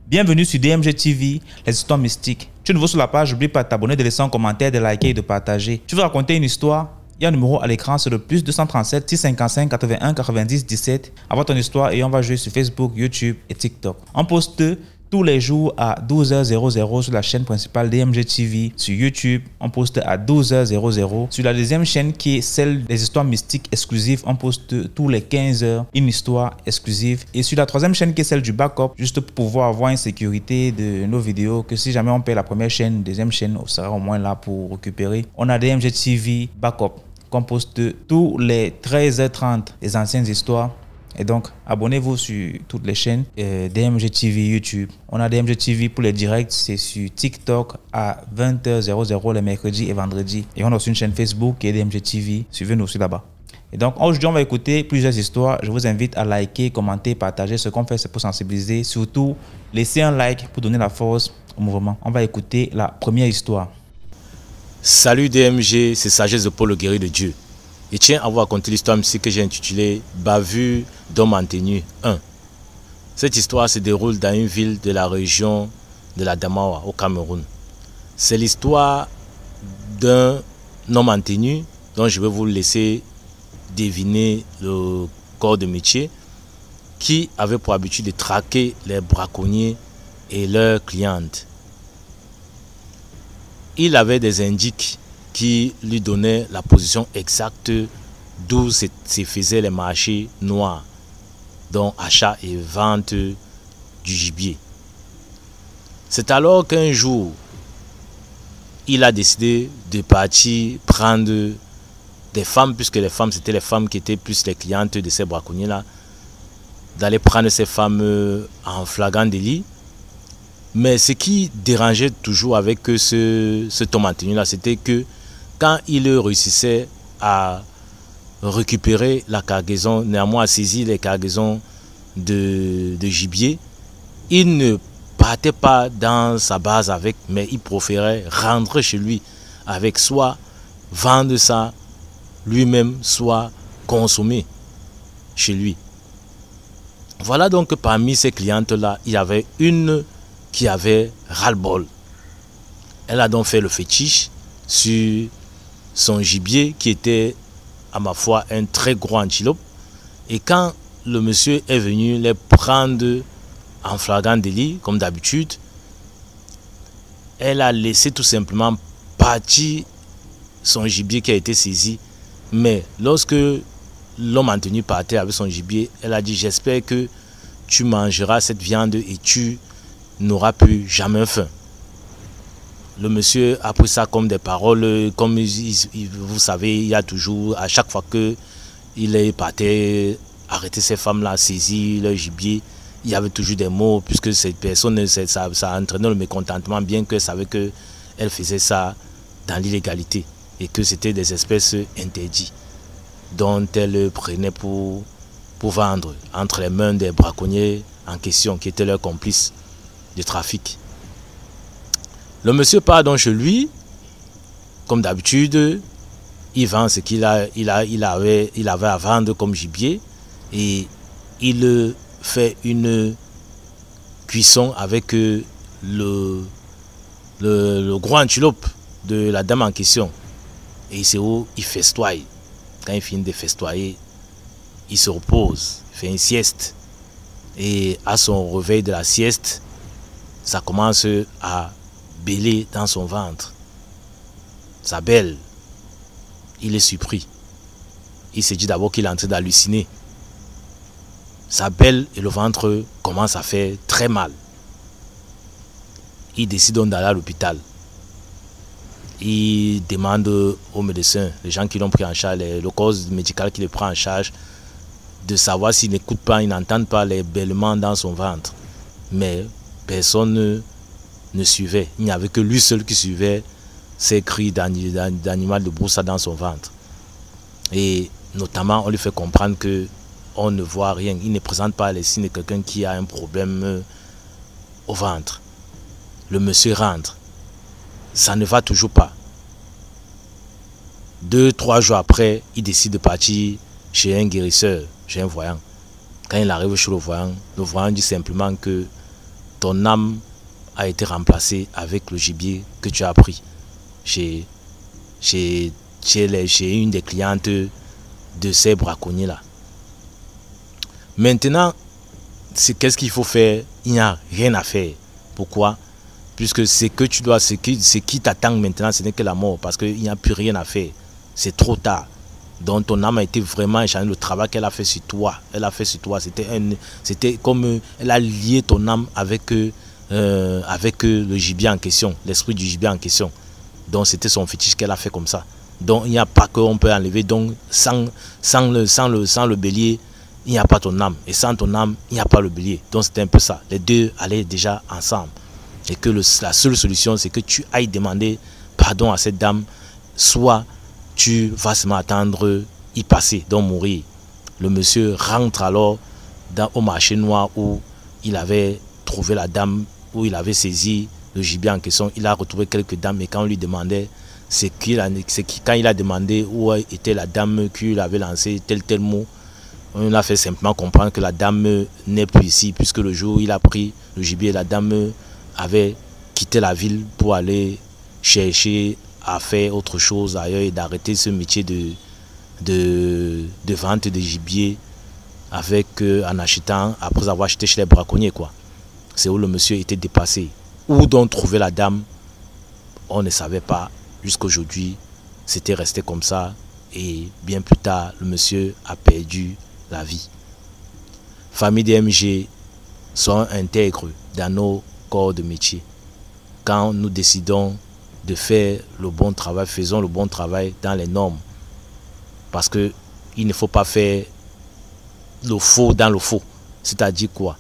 Bienvenue sur DMG TV, les histoires mystiques. Tu es nouveau sur la page, n'oublie pas de t'abonner, de laisser un commentaire, de liker et de partager. Tu veux raconter une histoire? Il y a un numéro à l'écran, c'est le +237 655 81 90 17. Envoie ton histoire et on va jouer sur Facebook, YouTube et TikTok. On poste tous les jours à 12h00 sur la chaîne principale DMG TV. Sur YouTube, on poste à 12h00. Sur la deuxième chaîne qui est celle des histoires mystiques exclusives, on poste tous les 15h une histoire exclusive. Et sur la troisième chaîne qui est celle du backup, juste pour pouvoir avoir une sécurité de nos vidéos, que si jamais on perd la première chaîne, deuxième chaîne sera au moins là pour récupérer. On a DMG TV backup qu'on poste tous les 13h30 les anciennes histoires. Et donc, abonnez-vous sur toutes les chaînes DMG TV YouTube. On a DMG TV pour les directs, c'est sur TikTok à 20h00 les mercredis et vendredis. Et on a aussi une chaîne Facebook qui est DMG TV. Suivez-nous aussi là-bas. Et donc, aujourd'hui, on va écouter plusieurs histoires. Je vous invite à liker, commenter, partager. Ce qu'on fait, c'est pour sensibiliser. Surtout, laissez un like pour donner la force au mouvement. On va écouter la première histoire. Salut DMG, c'est Sagesse de Paul le guerrier de Dieu. Je tiens à vous raconter l'histoire mystique que j'ai intitulée Bavure d'homme en tenue 1. Cette histoire se déroule dans une ville de la région de la Damawa au Cameroun. C'est l'histoire d'un homme en tenue dont je vais vous laisser deviner le corps de métier, qui avait pour habitude de traquer les braconniers et leurs clientes. Il avait des indices qui lui donnaient la position exacte d'où se faisaient les marchés noirs, dont achat et vente du gibier. C'est alors qu'un jour, il a décidé de partir prendre des femmes, puisque les femmes, c'était les femmes qui étaient plus les clientes de ces braconniers-là, d'aller prendre ces femmes en flagrant délit. Mais ce qui dérangeait toujours avec ce homme en tenue-là, c'était que quand il réussissait à récupérer la cargaison, néanmoins à saisir les cargaisons de gibier, il ne partait pas dans sa base avec, mais il préférait rentrer chez lui avec, soit vendre ça lui-même, soit consommer chez lui. Voilà donc que parmi ces clientes-là, il y avait une qui avait ras-le-bol. Elle a donc fait le fétiche sur son gibier qui était, à ma foi, un très gros antilope. Et quand le monsieur est venu les prendre en flagrant délit, comme d'habitude, elle a laissé tout simplement partir son gibier qui a été saisi. Mais lorsque l'homme en tenue partait avec son gibier, elle a dit: j'espère que tu mangeras cette viande et tu n'auras plus jamais faim. Le monsieur a pris ça comme des paroles, comme vous savez, il y a toujours, à chaque fois qu'il est parti arrêter ces femmes-là, saisir leur gibier, il y avait toujours des mots, puisque cette personne, ça entraînait le mécontentement, bien qu'elle savait qu'elle faisait ça dans l'illégalité et que c'était des espèces interdites dont elle prenait pour vendre entre les mains des braconniers en question, qui étaient leurs complices de trafic. Le monsieur part donc chez lui, comme d'habitude, il vend ce qu'il avait à vendre comme gibier et il fait une cuisson avec le gros antilope de la dame en question. Et c'est où il festoie. Quand il finit de festoyer, il se repose, il fait une sieste. Et à son réveil de la sieste, ça commence à bêler dans son ventre. Ça bêle. Il est surpris. Il se dit d'abord qu'il est en train d'halluciner. Ça bêle et le ventre commence à faire très mal. Il décide donc d'aller à l'hôpital. Il demande aux médecins, les gens qui l'ont pris en charge, le corps médical qui le prend en charge, de savoir s'il n'écoute pas, il n'entend pas les bêlements dans son ventre. Mais personne ne suivait. Il n'y avait que lui seul qui suivait ces cris d'animal de broussard dans son ventre. Et notamment, on lui fait comprendre qu'on ne voit rien. Il ne présente pas les signes de quelqu'un qui a un problème au ventre. Le monsieur rentre. Ça ne va toujours pas. 2-3 jours après, il décide de partir chez un guérisseur, chez un voyant. Quand il arrive chez le voyant dit simplement que ton âme a été remplacée avec le gibier que tu as pris chez une des clientes de ces braconniers-là. Maintenant, qu'est-ce qu'il faut faire? Il n'y a rien à faire. Pourquoi? Puisque ce que tu dois, ce qui t'attend maintenant, ce n'est que la mort, parce qu'il n'y a plus rien à faire. C'est trop tard. Donc ton âme a été vraiment échangée. Le travail qu'elle a fait sur toi, c'était comme elle a lié ton âme avec le gibier en question, l'esprit du gibier en question. Donc c'était son fétiche qu'elle a fait comme ça. Donc il n'y a pas qu'on peut enlever. Donc sans le bélier, il n'y a pas ton âme. Et sans ton âme, il n'y a pas le bélier. Donc c'était un peu ça. Les deux allaient déjà ensemble. Et que la seule solution, c'est que tu ailles demander pardon à cette dame, soit tu vas seulement attendre y passer, donc mourir. Le monsieur rentre alors au marché noir où il avait trouvé la dame, où il avait saisi le gibier en question. Il a retrouvé quelques dames et quand on lui demandait, quand il a demandé où était la dame qui avait lancé tel mot, on a fait simplement comprendre que la dame n'est plus ici, puisque le jour où il a pris le gibier, la dame avait quitté la ville pour aller chercher à faire autre chose ailleurs et d'arrêter ce métier de vente de gibier en achetant, après avoir acheté chez les braconniers, quoi. C'est où le monsieur était dépassé. Où donc trouver la dame, on ne savait pas. Jusqu'aujourd'hui, c'était resté comme ça. Et bien plus tard, le monsieur a perdu la vie. Famille DMG sont intègres dans nos corps de métier. Quand nous décidons de faire le bon travail, faisons le bon travail dans les normes. Parce que il ne faut pas faire le faux dans le faux. C'est-à-dire quoi?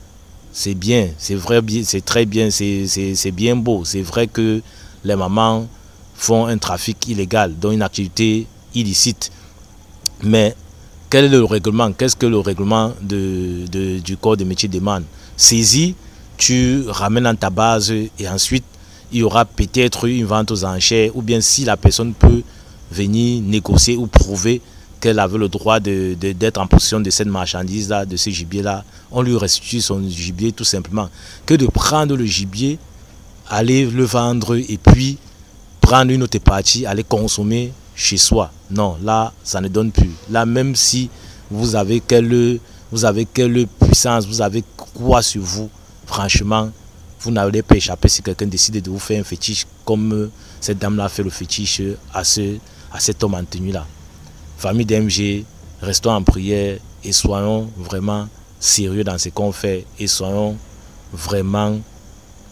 C'est bien, c'est vrai, c'est très bien, c'est bien beau. C'est vrai que les mamans font un trafic illégal, donc une activité illicite. Mais quel est le règlement? Qu'est-ce que le règlement du corps de métier demande? Saisis, tu ramènes dans ta base et ensuite il y aura peut-être une vente aux enchères, ou bien si la personne peut venir négocier ou prouver qu'elle avait le droit d'être en possession de cette marchandise-là, de ce gibier-là, on lui restitue son gibier tout simplement. Que de prendre le gibier, aller le vendre et puis prendre une autre partie, aller consommer chez soi. Non, là, ça ne donne plus. Là, même si vous avez quelle puissance, vous avez quoi sur vous, franchement, vous n'allez pas échapper si quelqu'un décide de vous faire un fétiche comme cette dame-là a fait le fétiche à cet homme en tenue-là. Famille DMG, restons en prière et soyons vraiment sérieux dans ce qu'on fait et soyons vraiment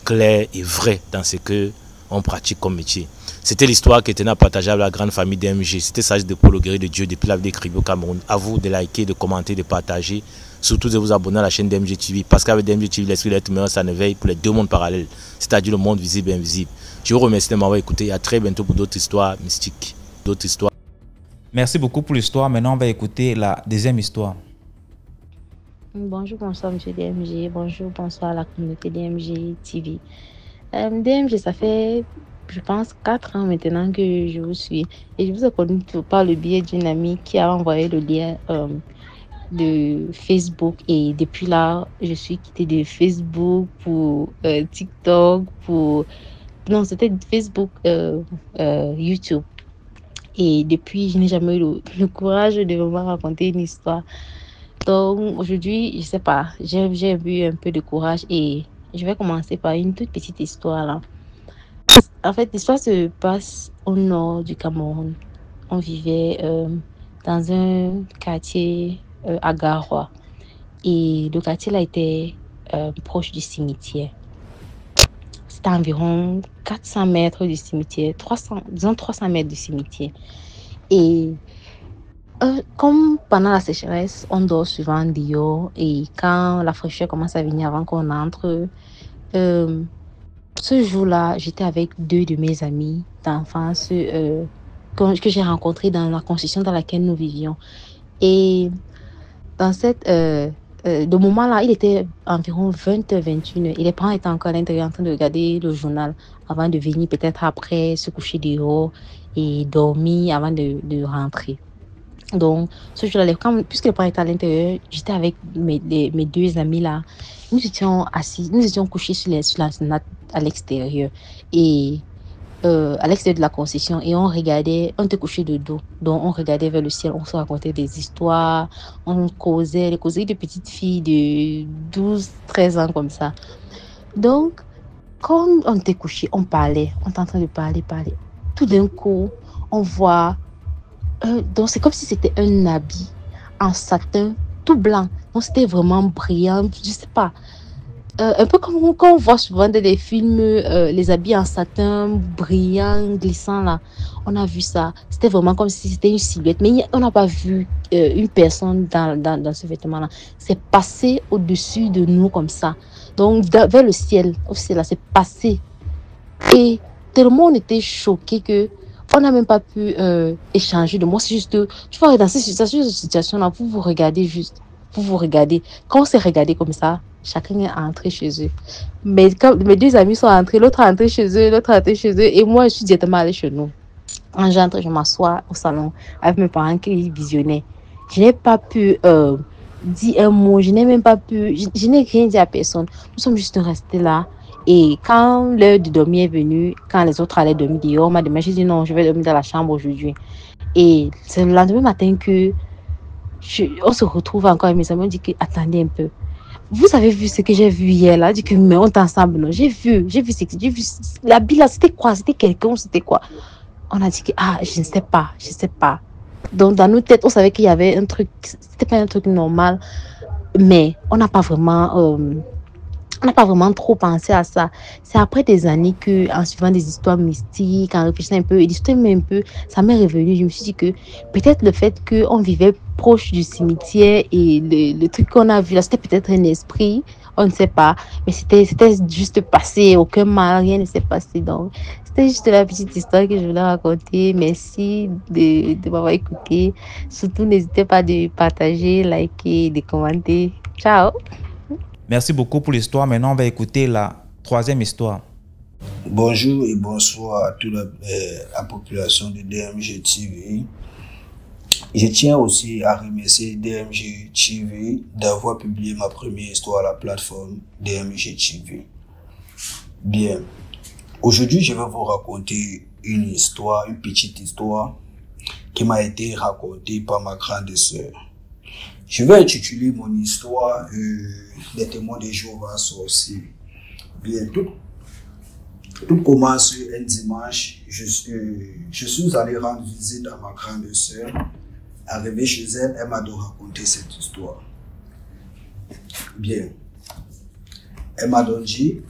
clairs et vrais dans ce qu'on pratique comme métier. C'était l'histoire qui était à partager avec la grande famille DMG. C'était Sage de Paul, le guerrier de Dieu depuis la vie d'écrire au Cameroun. À vous de liker, de commenter, de partager. Surtout de vous abonner à la chaîne DMG TV. Parce qu'avec DMG TV, l'esprit d'être humain, ça ne veille pour les deux mondes parallèles. C'est-à-dire le monde visible et invisible. Je vous remercie de m'avoir écouté et à très bientôt pour d'autres histoires mystiques. D'autres histoires. Merci beaucoup pour l'histoire. Maintenant, on va écouter la deuxième histoire. Bonjour, bonsoir, monsieur DMG. Bonjour, bonsoir à la communauté DMG TV. DMG, ça fait, je pense, 4 ans maintenant que je vous suis. Et je vous ai connu par le biais d'une amie qui a envoyé le lien de Facebook. Et depuis là, je suis quittée de Facebook pour TikTok, Non, c'était Facebook, YouTube. Et depuis, je n'ai jamais eu le courage de vraiment raconter une histoire. Donc aujourd'hui, je sais pas, j'ai eu un peu de courage et je vais commencer par une toute petite histoire là. En fait, l'histoire se passe au nord du Cameroun. On vivait dans un quartier à Garoua et le quartier là était proche du cimetière. C'était environ 400 mètres du cimetière, 300 mètres du cimetière. Et comme pendant la sécheresse, on dort souvent dehors et quand la fraîcheur commence à venir avant qu'on entre, ce jour-là, j'étais avec 2 de mes amis d'enfance que j'ai rencontrés dans la construction dans laquelle nous vivions. Et dans de moment-là, il était environ 20h, 21h et les parents étaient encore à l'intérieur en train de regarder le journal avant de venir peut-être après se coucher dehors et dormir avant de rentrer. Donc, ce jour-là, puisque le parent était à l'intérieur, j'étais avec mes deux amis là. Nous étions assis, nous étions couchés sur la natte à l'extérieur. Et à l'extérieur de la concession. Et on regardait, on était couchés de dos. Donc, on regardait vers le ciel, on se racontait des histoires, on causait, les causeries de petites filles de 12, 13 ans comme ça. Donc, quand on était couchés, on parlait, on était en train de parler. Tout d'un coup, on voit... donc, c'est comme si c'était un habit en satin tout blanc. Donc, c'était vraiment brillant. Je sais pas. Un peu comme quand on voit souvent dans des films, les habits en satin brillants, glissants là. On a vu ça. C'était vraiment comme si c'était une silhouette. Mais on n'a pas vu une personne dans ce vêtement-là. C'est passé au-dessus de nous comme ça. Donc, vers le ciel, au ciel là, c'est passé. Et tellement on était choqués que on n'a même pas pu échanger de mots. C'est juste, tu vois, dans cette situation-là, vous regardez juste. Vous vous regardez. Quand on s'est regardé comme ça, chacun est entré chez eux. Mais quand mes deux amis sont entrés, l'autre est entré chez eux, l'autre est entré chez eux. Et moi, je suis directement allée chez nous. Quand j'entre, je m'assois au salon avec mes parents qui visionnaient. Je n'ai pas pu dire un mot. Je n'ai même pas pu... Je n'ai rien dit à personne. Nous sommes juste restés là. Et quand l'heure de dormir est venue, quand les autres allaient dormir dehors, on m'a demandé, j'ai dit non, je vais dormir dans la chambre aujourd'hui. Et c'est le lendemain matin que on se retrouve encore et mes amis ont dit que attendez un peu. Vous avez vu ce que j'ai vu hier là? Dit que mais on est ensemble, non? J'ai vu l'habit là, c'était quoi? C'était quelqu'un, c'était quoi? On a dit que je ne sais pas. Donc dans nos têtes, on savait qu'il y avait un truc, c'était pas un truc normal, mais on n'a pas vraiment trop pensé à ça. C'est après des années que, en suivant des histoires mystiques, en réfléchissant un peu, et l'histoire un peu, ça m'est revenu. Je me suis dit que peut-être le fait qu'on vivait proche du cimetière et le truc qu'on a vu là, c'était peut-être un esprit, on ne sait pas. Mais c'était juste passé, aucun mal, rien ne s'est passé. Donc, c'était juste la petite histoire que je voulais raconter. Merci de m'avoir écouté. Surtout, n'hésitez pas de partager, liker, de commenter. Ciao! Merci beaucoup pour l'histoire. Maintenant, on va écouter la troisième histoire. Bonjour et bonsoir à toute la population de DMG TV. Je tiens aussi à remercier DMG TV d'avoir publié ma première histoire à la plateforme DMG TV. Bien, aujourd'hui je vais vous raconter une histoire, une petite histoire qui m'a été racontée par ma grande sœur. Je vais intituler mon histoire Les témoins de Jéhovah sorciers. Bien, tout commence un dimanche. Je suis allé rendre visite à ma grande sœur. Arrivé chez elle, elle m'a donc raconté cette histoire. Bien, elle m'a donc dit,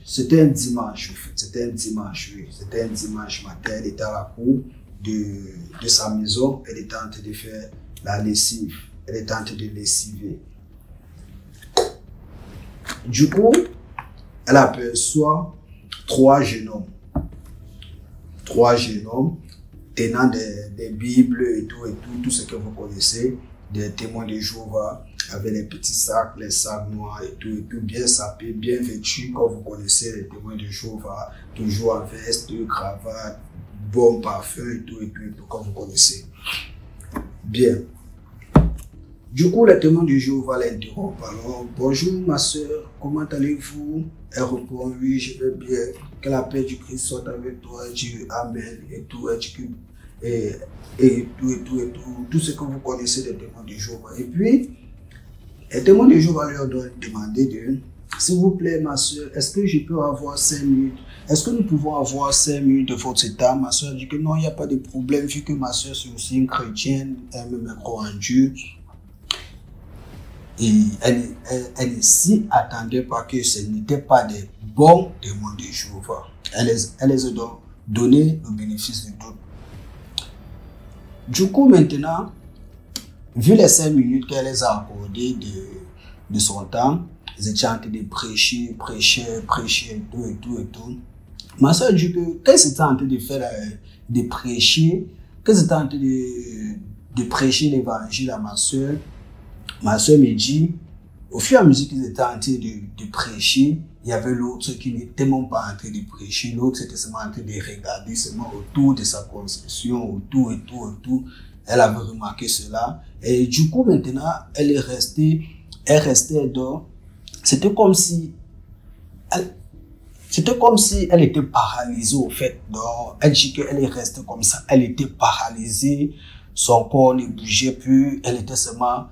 c'était un dimanche, c'était un dimanche matin, elle était à la cour de sa maison, elle était en train de faire la lessive, elle était en train de lessiver. Du coup, elle aperçoit trois jeunes hommes tenant des Bibles et tout ce que vous connaissez, des témoins de Jéhovah, avec les petits sacs, les sacs noirs et tout, bien sapés, bien vêtus, comme vous connaissez les témoins de Jéhovah, toujours en veste, cravate, bon parfum et tout, comme vous connaissez. Bien. Du coup, les témoins de Jéhovah l'interrompent. Alors, bonjour ma soeur, comment allez-vous? Elle répond, oui, je vais bien, que la paix du Christ soit avec toi, elle dit Amen, et tout, tout ce que vous connaissez des témoins de Jéhovah. Et puis, les témoins de Jéhovah leur ont demandé s'il vous plaît ma soeur, est-ce que je peux avoir 5 minutes? Est-ce que nous pouvons avoir 5 minutes de votre temps? Ma soeur dit que non, il n'y a pas de problème, vu que ma soeur c'est aussi une chrétienne, elle me croit en Dieu. Et elle ne s'y attendait pas que ce n'étaient pas des bons témoins de Jéhovah. Elle les a donc donné le bénéfice du doute. Du coup, maintenant, vu les 5 minutes qu'elle les a accordées de son temps, ils étaient en train de prêcher, et tout. Ma soeur dit que qu'est-ce qu'ils étaient en train de faire, de prêcher, qu'est-ce qu'ils étaient en train de prêcher l'évangile à ma soeur. Ma soeur me dit, au fur et à mesure qu'ils étaient en train de prêcher, il y avait l'autre qui n'était même pas en train de prêcher, l'autre était seulement en train de regarder seulement autour de sa concession, autour. Elle avait remarqué cela. Et du coup, maintenant, elle restait donc, c'était comme si elle était paralysée, au fait. Donc, elle dit qu'elle est restée comme ça. Elle était paralysée. Son corps ne bougeait plus. Elle était seulement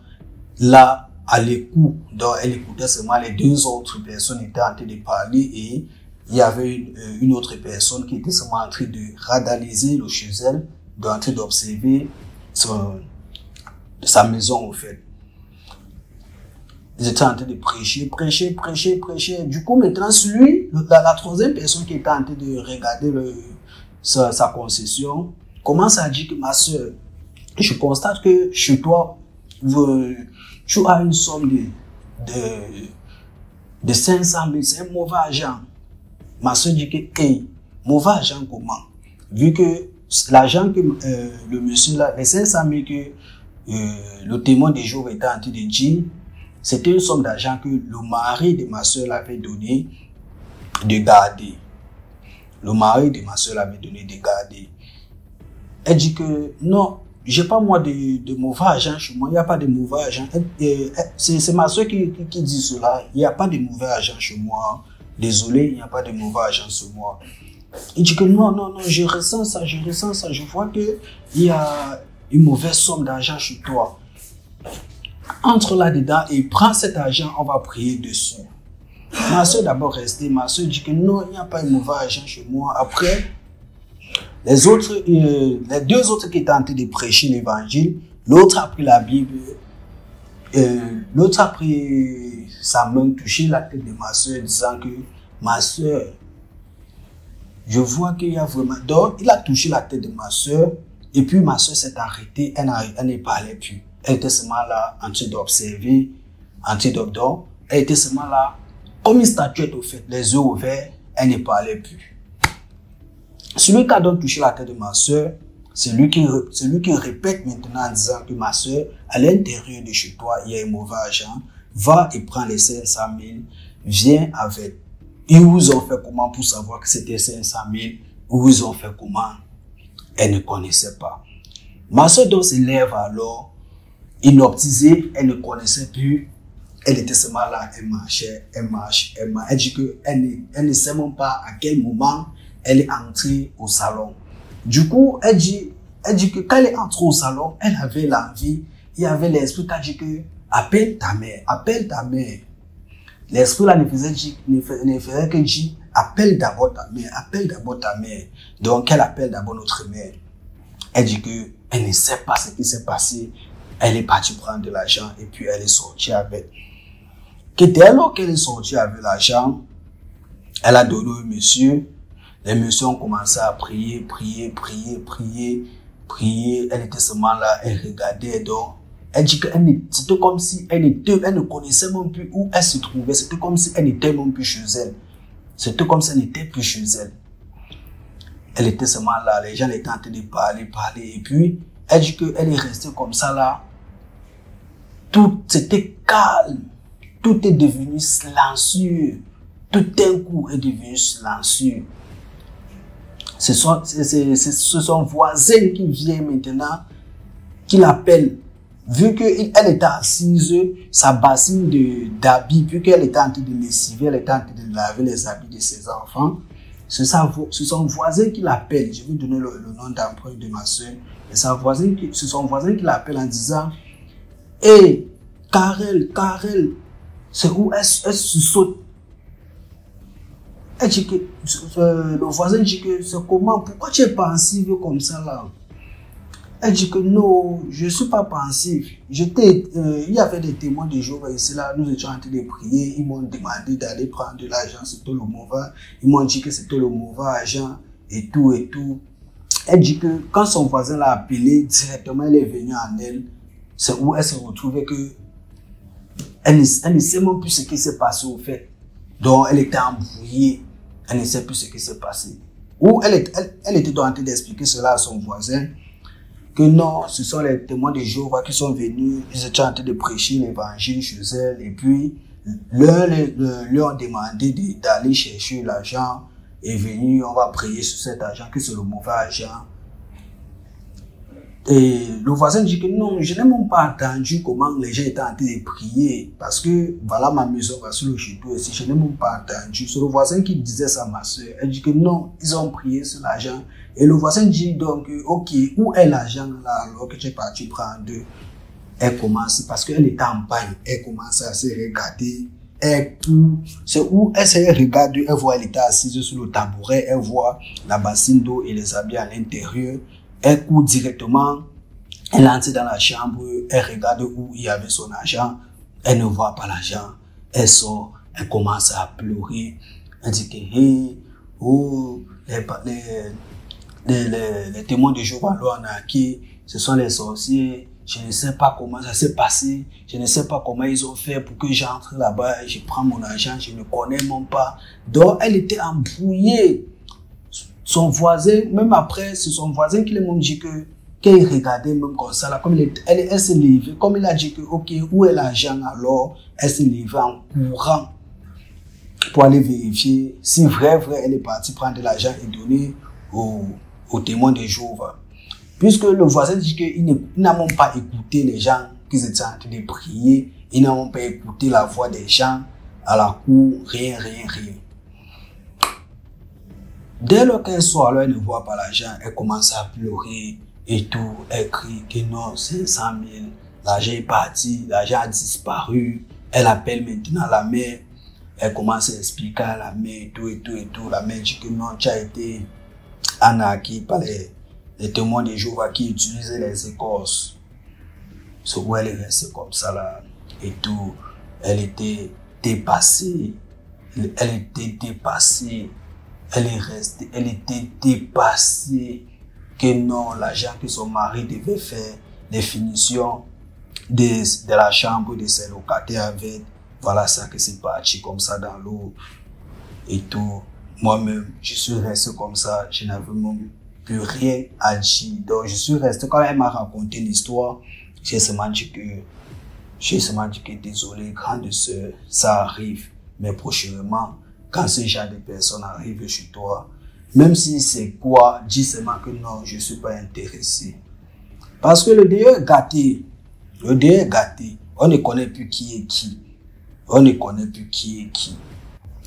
là, à l'écoute. Donc, elle écoutait seulement les deux autres personnes étaient en train de parler et il y avait une autre personne qui était seulement en train de radaliser le chez elle, en train d'observer sa maison, au fait. Ils étaient en train de prêcher. Du coup, maintenant, celui, la troisième personne qui était en train de regarder sa concession, commence à dire que ma soeur, je constate que chez toi, tu as une somme de 500 000, c'est un mauvais argent. Ma soeur dit que, hey, mauvais argent comment? Vu que l'argent que le monsieur là, les 500 000 que le témoin des jours était en train de dire, c'était une somme d'argent que le mari de ma soeur l'avait donné de garder. Le mari de ma soeur l'avait donné de garder. Elle dit que non, j'ai pas moi de mauvais argent chez moi, il n'y a pas de mauvais argent. C'est ma soeur qui dit cela, il n'y a pas de mauvais argent chez moi. Désolé, il n'y a pas de mauvais argent chez moi. Il dit que non, je ressens ça, je vois que il y a une mauvaise somme d'argent chez toi. Entre là-dedans et prends cet argent, on va prier dessus. Ma soeur d'abord restée, ma soeur dit que non, il n'y a pas de mauvais argent chez moi. Après, les deux autres qui étaient en train de prêcher l'évangile, l'autre a pris la Bible, l'autre a pris sa main, touché la tête de ma soeur, disant que ma soeur, je vois qu'il y a vraiment... Donc, il a touché la tête de ma soeur, et puis ma soeur s'est arrêtée, elle ne parlait plus. Elle était seulement là, en train d'observer, elle était seulement là, comme une statuette au fait, les yeux ouverts, elle ne parlait plus. Celui qui a donc touché la tête de ma soeur, c'est lui qui répète maintenant en disant que ma soeur, à l'intérieur de chez toi, il y a un mauvais argent, va et prends les 500 000, viens avec. Ils vous ont fait comment pour savoir que c'était 500 000, ou ils ont fait comment? Elle ne connaissait pas. Ma soeur donc se lève alors, inoptisée, elle ne connaissait plus, elle était seulement là, elle marchait. Elle dit qu'elle ne sait même pas à quel moment elle est entrée au salon. Du coup, elle dit que quand elle est entrée au salon, elle avait l'envie, il y avait l'esprit qui a dit que appelle ta mère. L'esprit là ne faisait que dire appelle d'abord ta mère. Donc elle appelle d'abord notre mère. Elle dit que elle ne sait pas ce qui s'est passé. Elle est partie prendre de l'argent et puis elle est sortie avec. Dès lors qu'elle est sortie avec l'argent, elle a donné au monsieur. Les messieurs ont commencé à prier. Elle était seulement là, elle regardait donc. Elle dit que c'était comme si elle ne connaissait même plus où elle se trouvait. C'était comme si elle n'était même plus chez elle. C'était comme si elle n'était plus chez elle. Elle était seulement là, les gens étaient en train de parler. Et puis, elle dit qu'elle est restée comme ça là. Tout c'était calme. Tout est devenu silencieux. Tout d'un coup est devenu silencieux. C'est son voisin qui vient maintenant, qui l'appelle. Vu qu'elle était assise, sa bassine d'habits, vu qu'elle était en train de lessiver, elle était en train de laver les habits de ses enfants, c'est son voisin qui l'appelle. Je vais donner le nom d'emprunt de ma soeur. C'est son voisin qui l'appelle en disant « Hey, Karel, c'est où elle se saute. » Elle dit que, le voisin dit que c'est comment, pourquoi tu es pensive comme ça là? Elle dit que non, je ne suis pas pensive. Il y avait des témoins de Jéhovah ici là, nous étions en train de prier, ils m'ont demandé d'aller prendre de l'argent, c'était le mauvais. Ils m'ont dit que c'était le mauvais argent et tout. Elle dit que quand son voisin l'a appelé, directement elle est venue en elle, c'est où elle s'est retrouvée que elle ne sait même plus ce qui s'est passé au fait. Donc elle était embrouillée, elle ne sait plus ce qui s'est passé. Ou elle était en train d'expliquer cela à son voisin, que non, ce sont les témoins de Jéhovah qui sont venus, ils étaient en train de prêcher l'évangile chez elle, et puis leur ont demandé d'aller chercher l'argent, et venu, on va prier sur cet argent, que c'est le mauvais argent. Et le voisin dit que non, je n'ai même pas entendu comment les gens étaient en train de prier. Parce que voilà ma maison, voici le château ici, je n'ai même pas entendu. C'est le voisin qui disait ça à ma soeur. Elle dit que non, ils ont prié sur l'argent. Et le voisin dit donc, ok, où est l'argent là alors que tu es parti prendre? Elle commence, parce qu'elle était en bagne, elle commence à se regarder. C'est où elle se regarde, elle voit, elle était assise sur le tabouret, elle voit la bassine d'eau et les habits à l'intérieur. Elle court directement, elle entre dans la chambre, elle regarde où il y avait son argent, elle ne voit pas l'argent, elle sort, elle commence à pleurer, elle dit que hey, oh, les témoins de Jéhovah l'ont arnaqué, ce sont les sorciers, je ne sais pas comment ça s'est passé, je ne sais pas comment ils ont fait pour que j'entre là-bas, je prends mon argent, je ne connais même pas. Donc elle était embrouillée. Son voisin, même après, c'est son voisin qui lui a dit que, qu'il regardait même comme ça, là, comme elle s'est levée, comme il a dit que, ok, où est l'argent alors, elle s'est levée en courant pour aller vérifier si vrai, elle est partie prendre de l'argent et donner aux témoins de Jéhovah. Puisque le voisin dit qu'il n'a même pas écouté les gens qui étaient en train de prier, il n'a même pas écouté la voix des gens à la cour, rien. Dès lors qu'elle sort, elle ne voit pas l'argent, elle commence à pleurer et tout. Elle crie que non, 500 000, l'argent est parti, l'argent a disparu. Elle appelle maintenant la mère, elle commence à expliquer à la mère et tout. La mère dit que non, tu as été arnaqué par les témoins de Jéhovah qui utilisaient les écorces. C'est où elle est restée comme ça là et tout. Elle était dépassée. Elle était dépassée que non, l'argent que son mari devait faire, les finitions de la chambre de ses locataires avec, voilà ça que c'est parti comme ça dans l'eau et tout. Moi-même, je suis resté comme ça, je n'avais même plus rien à dire. Donc, je suis resté, quand elle m'a raconté l'histoire, j'ai seulement dit que désolé, grande sœur, ça arrive, mais prochainement, quand ce genre de personnes arrivent chez toi, même si c'est quoi, dis seulement que non, je ne suis pas intéressé. Parce que le Dieu est gâté. On ne connaît plus qui est qui.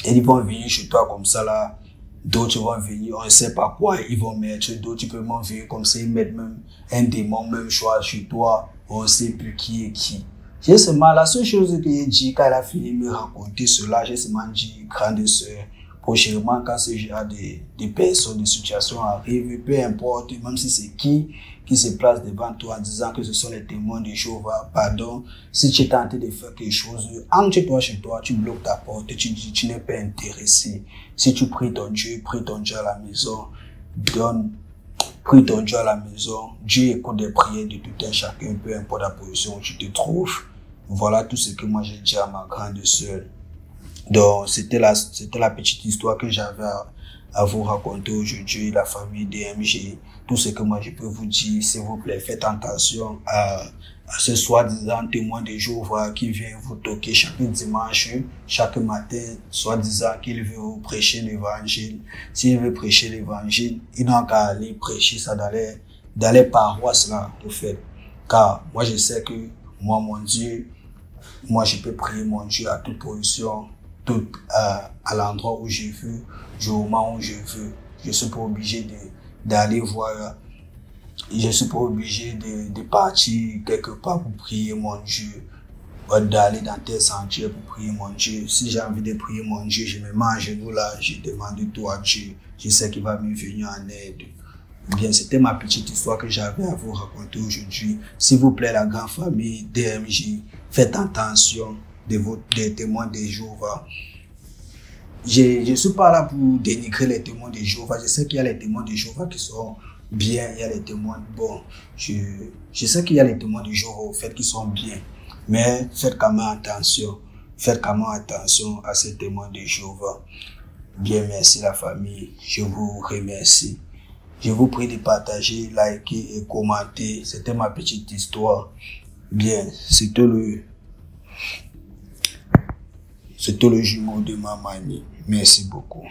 Et ils vont venir chez toi comme ça là. D'autres vont venir, on ne sait pas quoi ils vont mettre. D'autres, tu peux même venir comme ça, ils mettent même un démon, même choix chez toi. On ne sait plus qui est qui. J'ai seulement, la seule chose que j'ai dit quand elle a fini de me raconter cela, j'ai seulement dit, grande sœur, prochainement, quand ce genre de personnes, de situations arrivent, peu importe, même si c'est qui se place devant toi en disant que ce sont les témoins de Jéhovah, pardon, si tu es tenté de faire quelque chose, entre-toi chez toi, tu bloques ta porte, tu dis, tu n'es pas intéressé. Si tu pries ton Dieu à la maison, prie ton Dieu à la maison, Dieu écoute des prières de tout un chacun, peu importe la position où tu te trouves. Voilà tout ce que moi j'ai dit à ma grande sœur. Donc, c'était la petite histoire que j'avais à vous raconter aujourd'hui, la famille DMG. Tout ce que moi je peux vous dire, s'il vous plaît, faites attention à ce soi-disant témoin de Jéhovah qui vient vous toquer chaque dimanche, chaque matin, soi-disant qu'il veut vous prêcher l'évangile. S'il veut prêcher l'évangile, il n'a qu'à aller prêcher ça dans les paroisses là, au fait. Car moi je sais que moi, mon Dieu, moi je peux prier mon Dieu à toute position, à l'endroit où je veux, du moment où je veux. Je suis pas obligé d'aller voir, je suis pas obligé de partir quelque part pour prier mon Dieu, d'aller dans tel sentier pour prier mon Dieu. Si j'ai envie de prier mon Dieu, je me mets à genoux là, je demande tout à Dieu. Je sais qu'il va me venir en aide. Bien, c'était ma petite histoire que j'avais à vous raconter aujourd'hui. S'il vous plaît, la grande famille DMJ, faites attention des témoins de Jéhovah. Je ne suis pas là pour dénigrer les témoins de Jéhovah. Je sais qu'il y a les témoins de Jéhovah qui sont bien, il y a les témoins bons. Je sais qu'il y a les témoins de Jéhovah au fait qui sont bien. Mais faites quand même attention. Faites quand même attention à ces témoins de Jéhovah. Bien, merci la famille. Je vous remercie. Je vous prie de partager, liker et commenter. C'était ma petite histoire. Bien, c'était le jumeau de ma mamie. Merci beaucoup.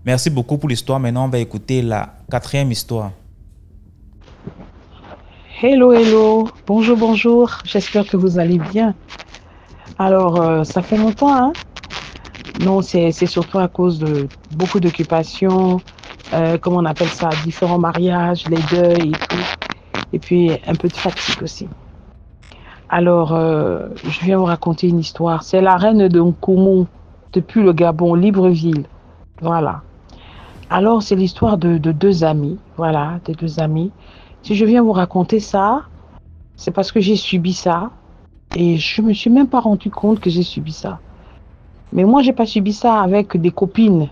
Merci beaucoup pour l'histoire. Maintenant, on va écouter la Quatrième histoire. Hello, hello. Bonjour, bonjour. J'espère que vous allez bien. Alors, ça fait longtemps, hein? Non, c'est surtout à cause de beaucoup d'occupations, comment on appelle ça, différents mariages, les deuils et tout. Et puis, un peu de fatigue aussi. Alors, je viens vous raconter une histoire. C'est la reine de Nkoumou, depuis le Gabon, Libreville. Voilà. Alors, c'est l'histoire de deux amis. Voilà, de deux amis. Si je viens vous raconter ça, c'est parce que j'ai subi ça. Et je me suis même pas rendu compte que j'ai subi ça. Mais moi, j'ai pas subi ça avec des copines.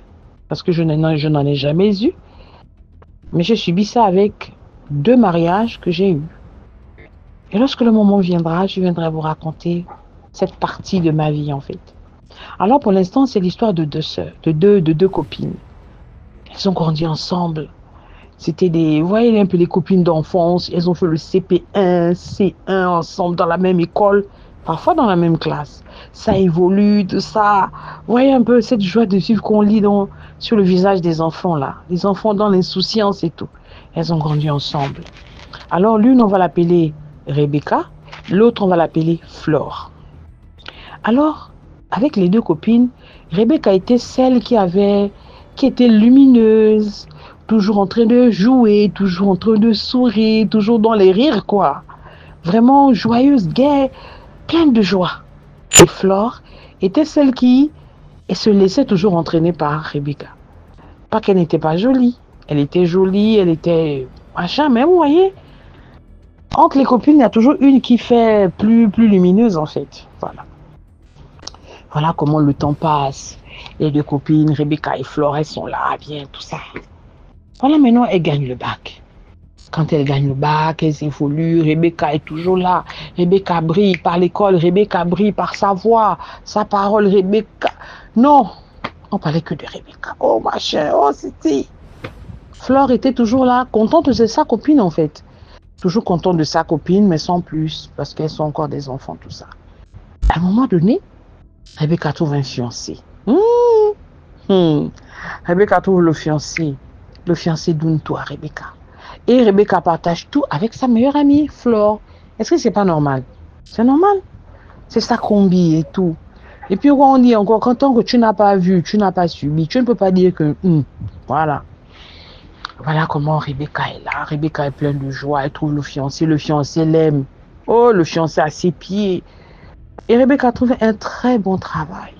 Parce que je n'en ai jamais eu. Mais j'ai subi ça avec 2 mariages que j'ai eus. Et lorsque le moment viendra, je viendrai vous raconter cette partie de ma vie, en fait. Alors, pour l'instant, c'est l'histoire de 2 sœurs, de deux copines. Elles ont grandi ensemble. C'était vous voyez un peu les copines d'enfance. Elles ont fait le CP1, C1 ensemble dans la même école, parfois dans la même classe. Ça évolue, tout ça. Vous voyez un peu cette joie de vivre qu'on lit sur le visage des enfants là. Les enfants dans l'insouciance et tout. Elles ont grandi ensemble. Alors l'une, on va l'appeler Rebecca. L'autre, on va l'appeler Flore. Alors, avec les 2 copines, Rebecca était celle qui était lumineuse, toujours en train de jouer, toujours en train de sourire, toujours dans les rires, quoi. Vraiment joyeuse, gaie, pleine de joie. Et Flore était celle qui se laissait toujours entraîner par Rebecca. Pas qu'elle n'était pas jolie. Elle était jolie, elle était machin, mais vous voyez, entre les copines, il y a toujours une qui fait plus lumineuse, en fait. Voilà. Voilà comment le temps passe. Les 2 copines, Rebecca et Flore, elles sont là, bien, tout ça. Voilà, maintenant, elles gagnent le bac. Quand elles gagnent le bac, elles évoluent. Rebecca est toujours là. Rebecca brille par l'école. Rebecca brille par sa voix, sa parole. Rebecca. Non, on parlait que de Rebecca. Oh, machin, oh, c'était. Flore était toujours là, contente de sa copine, en fait. Toujours contente de sa copine, mais sans plus, parce qu'elles sont encore des enfants, tout ça. À un moment donné, Rebecca trouve un fiancé. Rebecca trouve le fiancé d'Unto à Rebecca. Et Rebecca partage tout avec sa meilleure amie, Flore. Est-ce que c'est pas normal? C'est normal. C'est sa combi et tout. Et puis on dit encore, quand tant que tu n'as pas vu, tu n'as pas subi, tu ne peux pas dire que... voilà. Voilà comment Rebecca est là. Rebecca est pleine de joie. Elle trouve le fiancé l'aime. Oh, le fiancé à ses pieds. Et Rebecca trouve un très bon travail.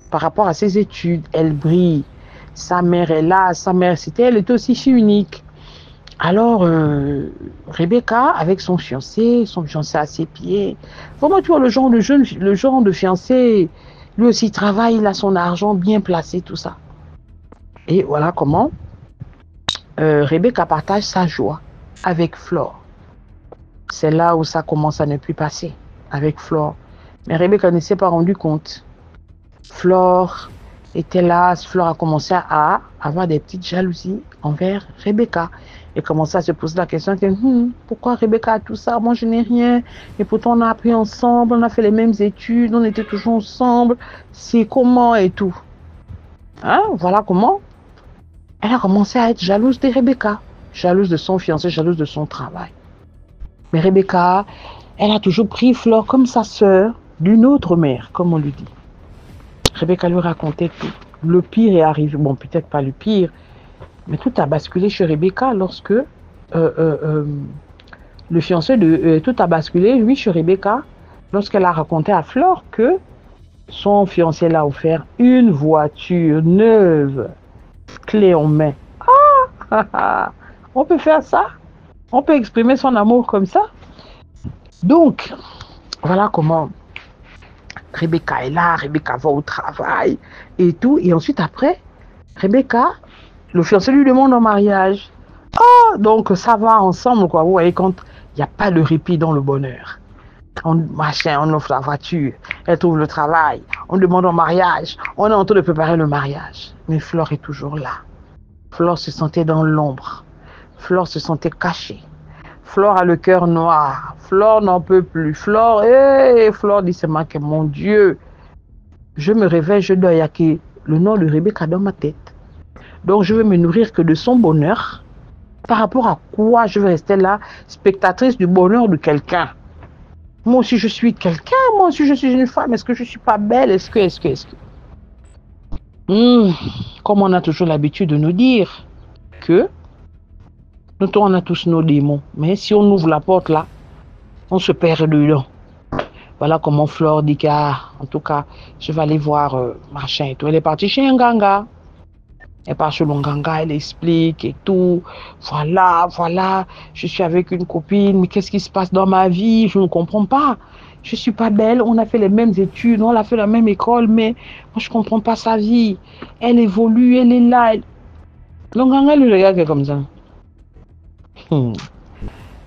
Par rapport à ses études, elle brille. Sa mère est là. Sa mère, elle était aussi fille unique. Alors, Rebecca, avec son fiancé à ses pieds. Vraiment, tu vois, le genre de fiancé, lui aussi travaille, il a son argent bien placé, tout ça. Et voilà comment Rebecca partage sa joie avec Flore. C'est là où ça commence à ne plus passer avec Flore. Mais Rebecca ne s'est pas rendu compte. Flore était là, Flore a commencé à avoir des petites jalousies envers Rebecca. Et commençait à se poser la question que, pourquoi Rebecca a tout ça? Moi, je n'ai rien. Et pourtant, on a appris ensemble, on a fait les mêmes études, on était toujours ensemble. C'est comment et tout. Hein? Voilà comment elle a commencé à être jalouse de Rebecca. Jalouse de son fiancé, jalouse de son travail. Mais Rebecca, elle a toujours pris Flore comme sa sœur d'une autre mère, comme on lui dit. Rebecca lui racontait tout. Le pire est arrivé. Bon, peut-être pas le pire, mais tout a basculé chez Rebecca lorsque le fiancé tout a basculé, lui, chez Rebecca, lorsqu'elle a raconté à Flore que son fiancé l'a offert une voiture neuve, clé en main. On peut faire ça? On peut exprimer son amour comme ça? Donc, voilà comment Rebecca est là, Rebecca va au travail et tout. Et ensuite, après, Rebecca, le fiancé lui demande en mariage. Donc ça va ensemble, quoi. Vous voyez, quand il n'y a pas de répit dans le bonheur. On offre la voiture, elle trouve le travail, on demande en mariage, on est en train de préparer le mariage. Mais Flore est toujours là. Flore se sentait dans l'ombre. Flore se sentait cachée. Flore a le cœur noir. Flore n'en peut plus. Flore dit seulement que mon Dieu, je me réveille, je dois y avoir le nom de Rebecca dans ma tête. Donc je veux me nourrir que de son bonheur Par rapport à quoi je vais rester là, spectatrice du bonheur de quelqu'un? Moi aussi, je suis quelqu'un. Moi aussi, je suis une femme. Est-ce que je ne suis pas belle? Est-ce que... Comme on a toujours l'habitude de nous dire que nous, on a tous nos démons. Mais si on ouvre la porte là, on se perd dedans. Voilà comment Flore dit en tout cas, je vais aller voir machin et tout. Elle est partie chez un ganga. Elle part chez le ganga, elle explique et tout. Voilà, je suis avec une copine, mais qu'est-ce qui se passe dans ma vie? Je ne comprends pas. Je ne suis pas belle, on a fait les mêmes études, on a fait la même école, mais moi, je ne comprends pas sa vie. Elle évolue, elle est là. Le ganga lui regarde comme ça. Le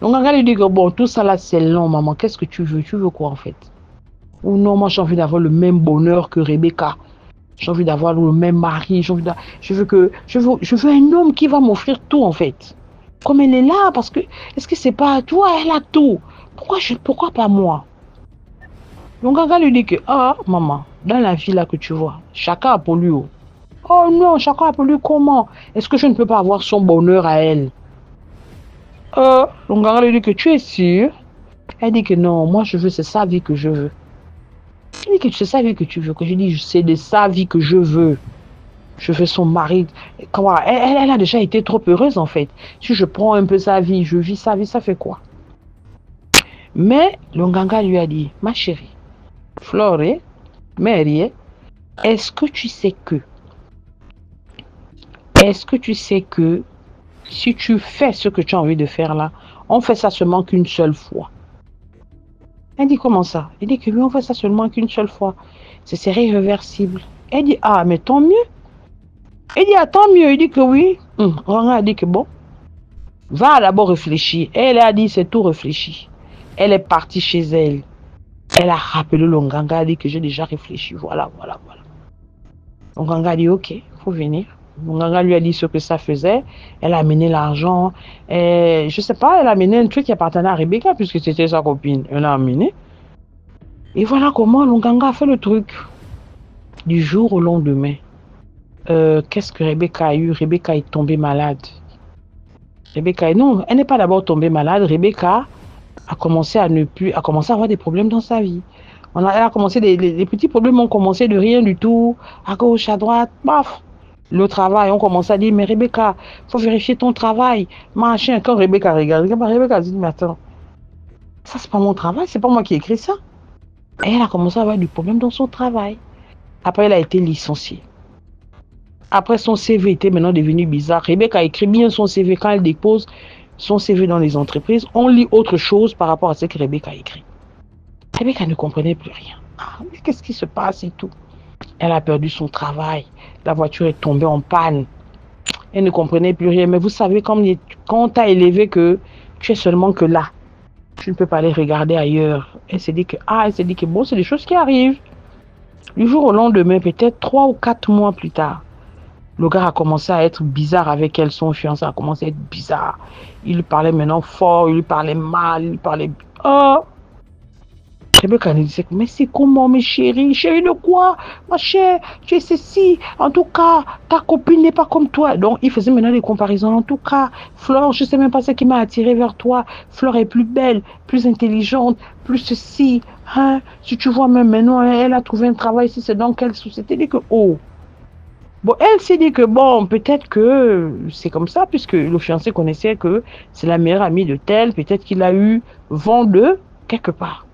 ganga lui dit que bon, tout ça là, c'est long, maman. Qu'est-ce que tu veux? Tu veux quoi en fait? Ou non, moi, j'ai envie d'avoir le même bonheur que Rebecca. J'ai envie d'avoir le même mari. Je veux un homme qui va m'offrir tout en fait. Comme elle est là, parce que est-ce que c'est pas toi? Elle a tout. Pourquoi pas moi? Donc Gaga lui dit que maman, dans la vie là que tu vois, chacun a pour lui. Oh non, chacun a pour lui comment? Est-ce que je ne peux pas avoir son bonheur à elle? Donc Gaga lui dit que tu es sûr? Elle dit que non, moi je veux, c'est sa vie que je veux. Elle dit que c'est sa vie que tu veux. Que je dis, c'est de sa vie que je veux. Je veux son mari. Elle a déjà été trop heureuse en fait. Si je prends un peu sa vie, je vis sa vie, ça fait quoi? Mais le Nganga lui a dit, ma chérie, Flore, Mary, est-ce que tu sais que si tu fais ce que tu as envie de faire là, on fait ça seulement qu'une seule fois? Elle dit comment ça? Elle dit que oui, on fait ça seulement qu'une seule fois. Ce serait irréversible. Elle dit mais tant mieux. Elle dit tant mieux. Il dit que oui. Ranga a dit que bon. Va d'abord réfléchir. Elle a dit c'est tout réfléchi. Elle est partie chez elle. Elle a rappelé Longanga, a dit que j'ai déjà réfléchi. Voilà. Longanga a dit ok, faut venir. Longanga lui a dit ce que ça faisait. Elle a amené l'argent. Je sais pas, elle a amené un truc qui appartenait à Rebecca puisque c'était sa copine. Elle l'a amené. Et voilà comment Longanga a fait le truc. Du jour au lendemain. Qu'est-ce que Rebecca a eu? Rebecca est tombée malade. Non, elle n'est pas d'abord tombée malade. Rebecca a commencé à avoir des problèmes dans sa vie. Elle a commencé, les petits problèmes ont commencé de rien du tout, à gauche, à droite, paf. Le travail, on commence à dire, mais Rebecca, faut vérifier ton travail, machin. Quand Rebecca regarde, Rebecca dit, mais attends, ça c'est pas mon travail, c'est pas moi qui ai écrit ça. Et elle a commencé à avoir du problème dans son travail. Après, elle a été licenciée. Après, son CV était maintenant devenu bizarre. Rebecca a écrit bien son CV quand elle dépose son CV dans les entreprises. On lit autre chose par rapport à ce que Rebecca a écrit. Rebecca ne comprenait plus rien. Mais qu'est-ce qui se passe et tout? Elle a perdu son travail. La voiture est tombée en panne. Elle ne comprenait plus rien. Mais vous savez, quand on t'a élevé que tu es seulement que là, tu ne peux pas aller regarder ailleurs. Elle s'est dit que bon, c'est des choses qui arrivent. Du jour au lendemain, peut-être 3 ou 4 mois plus tard, le gars a commencé à être bizarre avec elle. Son fiancé a commencé à être bizarre. Il lui parlait maintenant fort, il lui parlait mal, il lui parlait... Rebecca lui disait, mais c'est comment, mes chéris? Chérie de quoi? Ma chère, tu es ceci. En tout cas, ta copine n'est pas comme toi. Donc, il faisait maintenant des comparaisons. En tout cas, Flore, je ne sais même pas ce qui m'a attiré vers toi. Flore est plus belle, plus intelligente, plus ceci. Hein? Si tu vois même maintenant, elle a trouvé un travail ici, c'est dans quelle société? Elle dit que, Bon, elle s'est dit que bon, peut-être que c'est comme ça, puisque le fiancé connaissait que c'est la meilleure amie de tel, peut-être qu'il a eu vent de quelque part.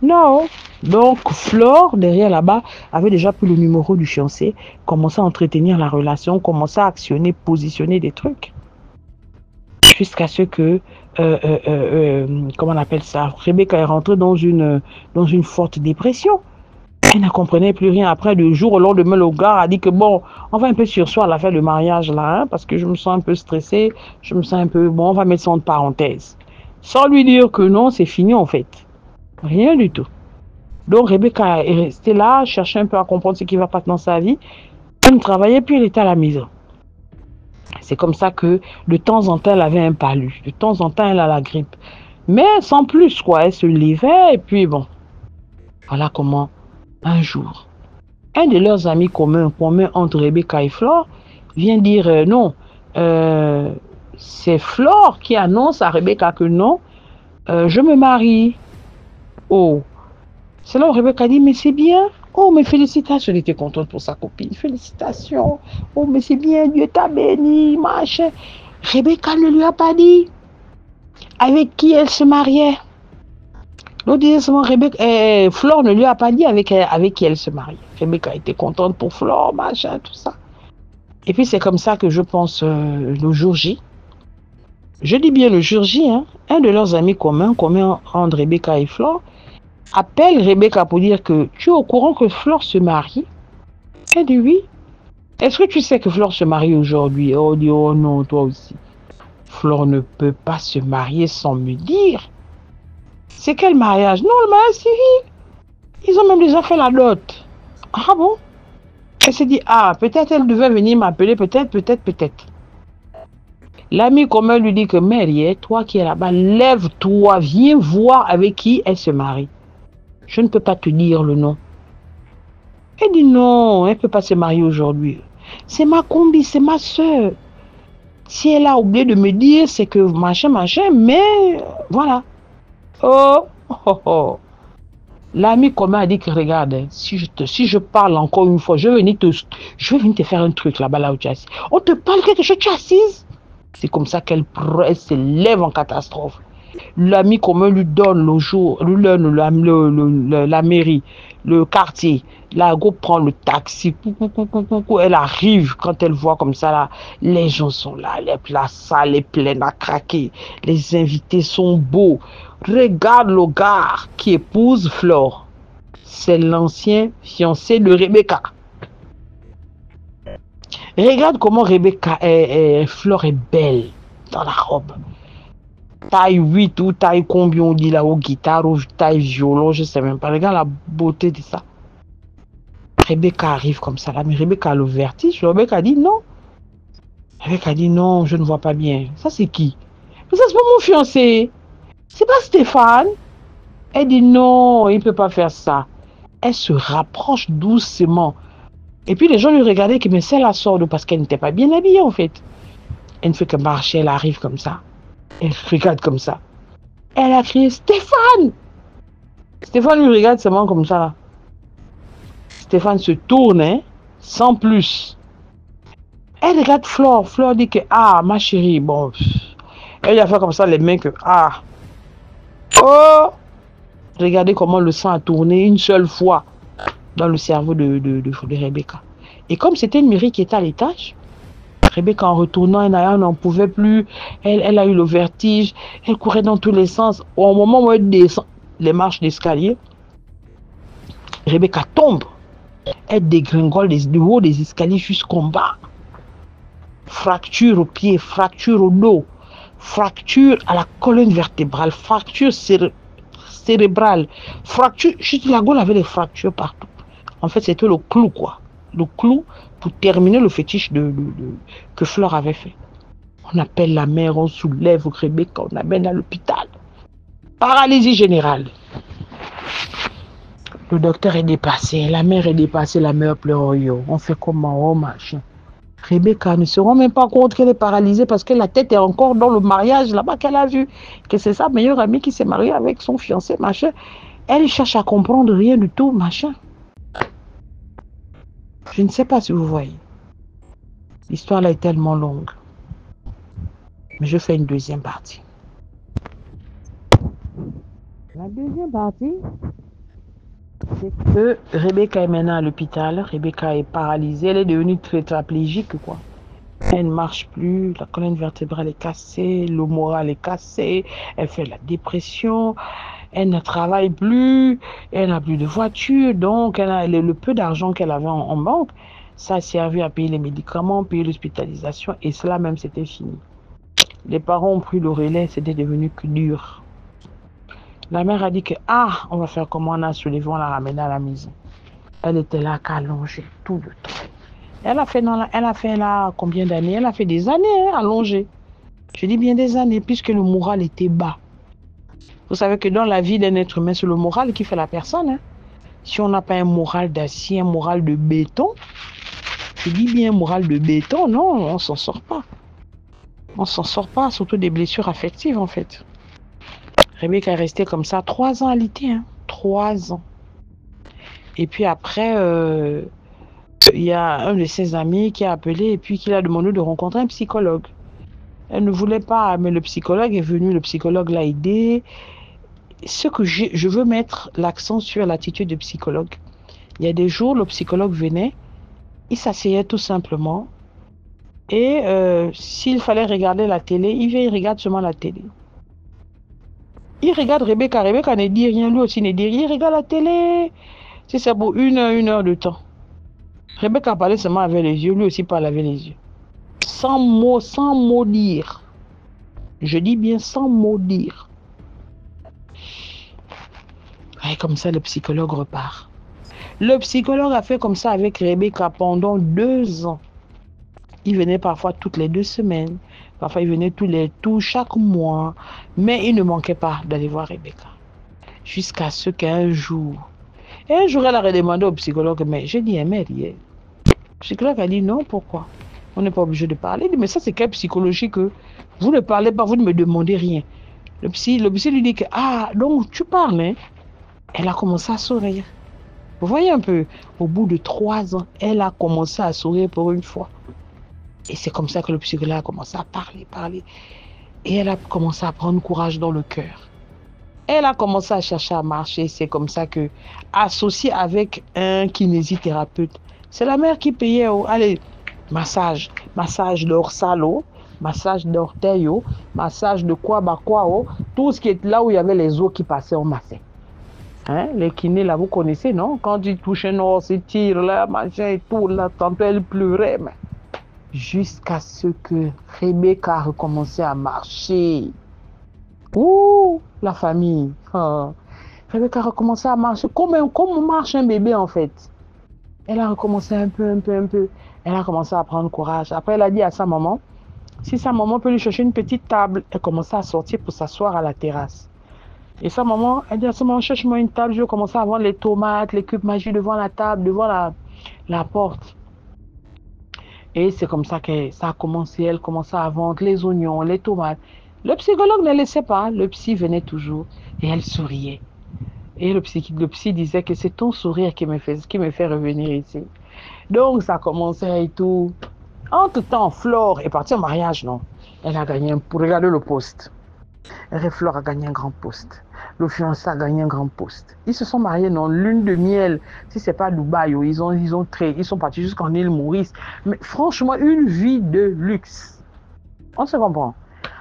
Non. Donc, Flore, derrière là-bas, avait déjà pris le numéro du fiancé, commençait à entretenir la relation, commençait à actionner, positionner des trucs. Jusqu'à ce que, comment on appelle ça, Rebecca est rentrée dans une forte dépression. Elle ne comprenait plus rien. Après, du jour au lendemain, le gars a dit que bon, on va un peu sursoir à la fin du mariage là, hein, parce que je me sens un peu stressée, je me sens un peu, bon, on va mettre ça entre parenthèses. Sans lui dire que non, c'est fini en fait. Rien du tout. Donc Rebecca est restée là, cherchait un peu à comprendre ce qui va passer dans sa vie. Elle ne travaillait plus, elle était à la maison. C'est comme ça que de temps en temps, elle avait un palu. De temps en temps, elle a la grippe. Mais sans plus, quoi. Elle se levait et puis bon. Voilà comment, un jour, un de leurs amis communs entre Rebecca et Flore, vient dire non, c'est Flore qui annonce à Rebecca que non, je me marie. Oh, c'est là où Rebecca dit, mais c'est bien. Oh, mais félicitations, elle était contente pour sa copine. Félicitations. Oh, mais c'est bien, Dieu t'a béni, machin. Rebecca ne lui a pas dit avec qui elle se mariait. L'autre disait seulement, Flore ne lui a pas dit avec qui elle se mariait. Rebecca était contente pour Flore, machin, tout ça. Et puis c'est comme ça que je pense le jour J. Je dis bien le jour J, hein, un de leurs amis communs entre Rebecca et Flore, appelle Rebecca pour dire que tu es au courant que Flore se marie. Elle dit oui. Est-ce que tu sais que Flore se marie aujourd'hui? Oh, dit oh non, toi aussi. Flore ne peut pas se marier sans me dire. C'est quel mariage? Non, le mariage civil. Ils ont même déjà fait la dot. Ah bon? Elle s'est dit, ah, peut-être elle devait venir m'appeler, peut-être. L'ami commun lui dit que Mary, toi qui es là-bas, lève-toi, viens voir avec qui elle se marie. Je ne peux pas te dire le nom. Elle dit non, elle ne peut pas se marier aujourd'hui. C'est ma combi, c'est ma soeur. Si elle a oublié de me dire, c'est que machin, mais voilà. Oh. L'ami commun a dit que regarde, si je parle encore une fois, je vais venir te faire un truc là-bas où tu es assis. On te parle quelque chose, tu es assise. C'est comme ça qu'elle se lève en catastrophe. L'ami commun lui donne la mairie, le quartier. La go prend le taxi. Elle arrive quand elle voit comme ça, là, les gens sont là, la salle est pleine à craquer. Les invités sont beaux. Regarde le gars qui épouse Flore. C'est l'ancien fiancé de Rebecca. Regarde comment Flore est belle dans la robe. Taille 8 ou taille combien on dit là, au guitare ou taille violon, je sais même pas. Regarde la beauté de ça. Rebecca arrive comme ça là, mais Rebecca a le vertige. Rebecca dit non. Rebecca dit non, je ne vois pas bien. Ça c'est qui? Mais ça c'est pas mon fiancé. C'est pas Stéphane. Elle dit non, il ne peut pas faire ça. Elle se rapproche doucement. Et puis les gens lui regardaient que mais c'est la sorte parce qu'elle n'était pas bien habillée en fait. Elle ne fait que marcher, elle arrive comme ça. Elle regarde comme ça. Elle a crié Stéphane. Stéphane lui regarde seulement comme ça là. Stéphane se tourne, hein, sans plus. Elle regarde Flore. Flore dit que ah ma chérie, bon. Elle lui a fait comme ça les mains que ah. Oh! Regardez comment le sang a tourné une seule fois dans le cerveau de Rebecca. Et comme c'était une mairie qui était à l'étage, Rebecca en retournant, elle n'en pouvait plus. Elle a eu le vertige. Elle courait dans tous les sens. Au moment où elle descend les marches d'escalier, Rebecca tombe. Elle dégringole du haut des escaliers jusqu'en bas. Fracture au pied, fracture au dos, fracture à la colonne vertébrale, fracture cérébrale, fracture. Juste la Gaule avait des fractures partout. En fait, c'était le clou, quoi. Le clou pour terminer le fétiche que Flore avait fait. On appelle la mère, on soulève Rebecca, on amène à l'hôpital. Paralysie générale. Le docteur est dépassé, la mère est dépassée, la mère pleure. Oh, on fait comment? Oh, machin. Rebecca ne se rend même pas compte qu'elle est paralysée parce que la tête est encore dans le mariage là-bas qu'elle a vu. Que c'est sa meilleure amie qui s'est mariée avec son fiancé, machin. Elle cherche à comprendre rien du tout, machin. Je ne sais pas si vous voyez. L'histoire là est tellement longue. Mais je fais une deuxième partie. La deuxième partie, c'est que Rebecca est maintenant à l'hôpital. Rebecca est paralysée. Elle est devenue tétraplégique, quoi. Elle ne marche plus. La colonne vertébrale est cassée. Le moral est cassé. Elle fait la dépression. Elle ne travaille plus. Elle n'a plus de voiture. Donc, le peu d'argent qu'elle avait en banque, ça a servi à payer les médicaments, payer l'hospitalisation. Et cela même, c'était fini. Les parents ont pris le relais. C'était devenu que dur. La mère a dit que, ah, on va faire comment on a soulevé, on l'a ramenée à la maison. Elle était là qu'allongée tout le temps. Elle a fait là combien d'années? Elle a fait des années, hein, allongée. Je dis bien des années, puisque le moral était bas. Vous savez que dans la vie d'un être humain, c'est le moral qui fait la personne. Hein. Si on n'a pas un moral d'acier, un moral de béton, je dis bien moral de béton, non, on ne s'en sort pas. On s'en sort pas, surtout des blessures affectives en fait. Rebecca est restée comme ça 3 ans alitée, hein. 3 ans. Et puis après, il y a un de ses amis qui a appelé et puis qui l'a demandé de rencontrer un psychologue. Elle ne voulait pas, mais le psychologue est venu, le psychologue l'a aidé. Ce que je veux mettre l'accent sur l'attitude du psychologue. Il y a des jours, le psychologue venait, il s'asseyait tout simplement et s'il fallait regarder la télé, il regarde seulement la télé. Il regarde Rebecca, Rebecca ne dit rien, lui aussi ne dit rien, il regarde la télé. Si c'est pour une heure de temps. Rebecca parlait seulement avec les yeux, lui aussi parlait avec les yeux. Sans mot dire. Je dis bien sans mot dire. Et comme ça, le psychologue repart. Le psychologue a fait comme ça avec Rebecca pendant 2 ans. Il venait parfois toutes les 2 semaines. Parfois, il venait chaque mois. Mais il ne manquait pas d'aller voir Rebecca. Jusqu'à ce qu'un jour, elle a redemandé au psychologue, mais j'ai dit, mais rien. Le psychologue a dit, non, pourquoi? On n'est pas obligé de parler. Il dit, mais ça, c'est quelle psychologie que vous ne parlez pas, vous ne me demandez rien. Le psy lui dit que, ah, donc tu parles, hein? Elle a commencé à sourire. Vous voyez un peu, au bout de 3 ans, elle a commencé à sourire pour une fois. Et c'est comme ça que le psychologue a commencé à parler. Et elle a commencé à prendre courage dans le cœur. Elle a commencé à chercher à marcher. C'est comme ça que, associée avec un kinésithérapeute, c'est la mère qui payait. Allez, massage dorsal, massage d'orteil, massage de quoi, tout ce qui est là où il y avait les os qui passaient, on massait. Hein? Les kinés, là, vous connaissez, non? Quand tu touches un os, il tire là, machin et tout, là, tantôt elle pleurait. Mais... jusqu'à ce que Rebecca a recommencé à marcher. Ouh, la famille. Rebecca a recommencé à marcher comme on marche un bébé, en fait. Elle a recommencé un peu. Elle a commencé à prendre courage. Après, elle a dit à sa maman, si sa maman peut lui chercher une petite table, elle commençait à sortir pour s'asseoir à la terrasse. Et sa maman, elle dit à sa maman, cherche-moi une table, je vais commencer à vendre les tomates, les cubes magiques devant la table, devant la porte. Et c'est comme ça que ça a commencé, elle commençait à vendre les oignons, les tomates. Le psychologue ne laissait pas, le psy venait toujours et elle souriait. Et le psy disait que c'est ton sourire qui me fait revenir ici. Donc ça commençait et tout. Entre-temps, Flore est partie en mariage, non? Elle a gagné regardez le poste. Flore a gagné un grand poste. Le fiancé a gagné un grand poste. Ils se sont mariés dans lune de miel. Si c'est pas Dubaï, ils sont partis jusqu'en île Maurice. Mais franchement, une vie de luxe. On se comprend.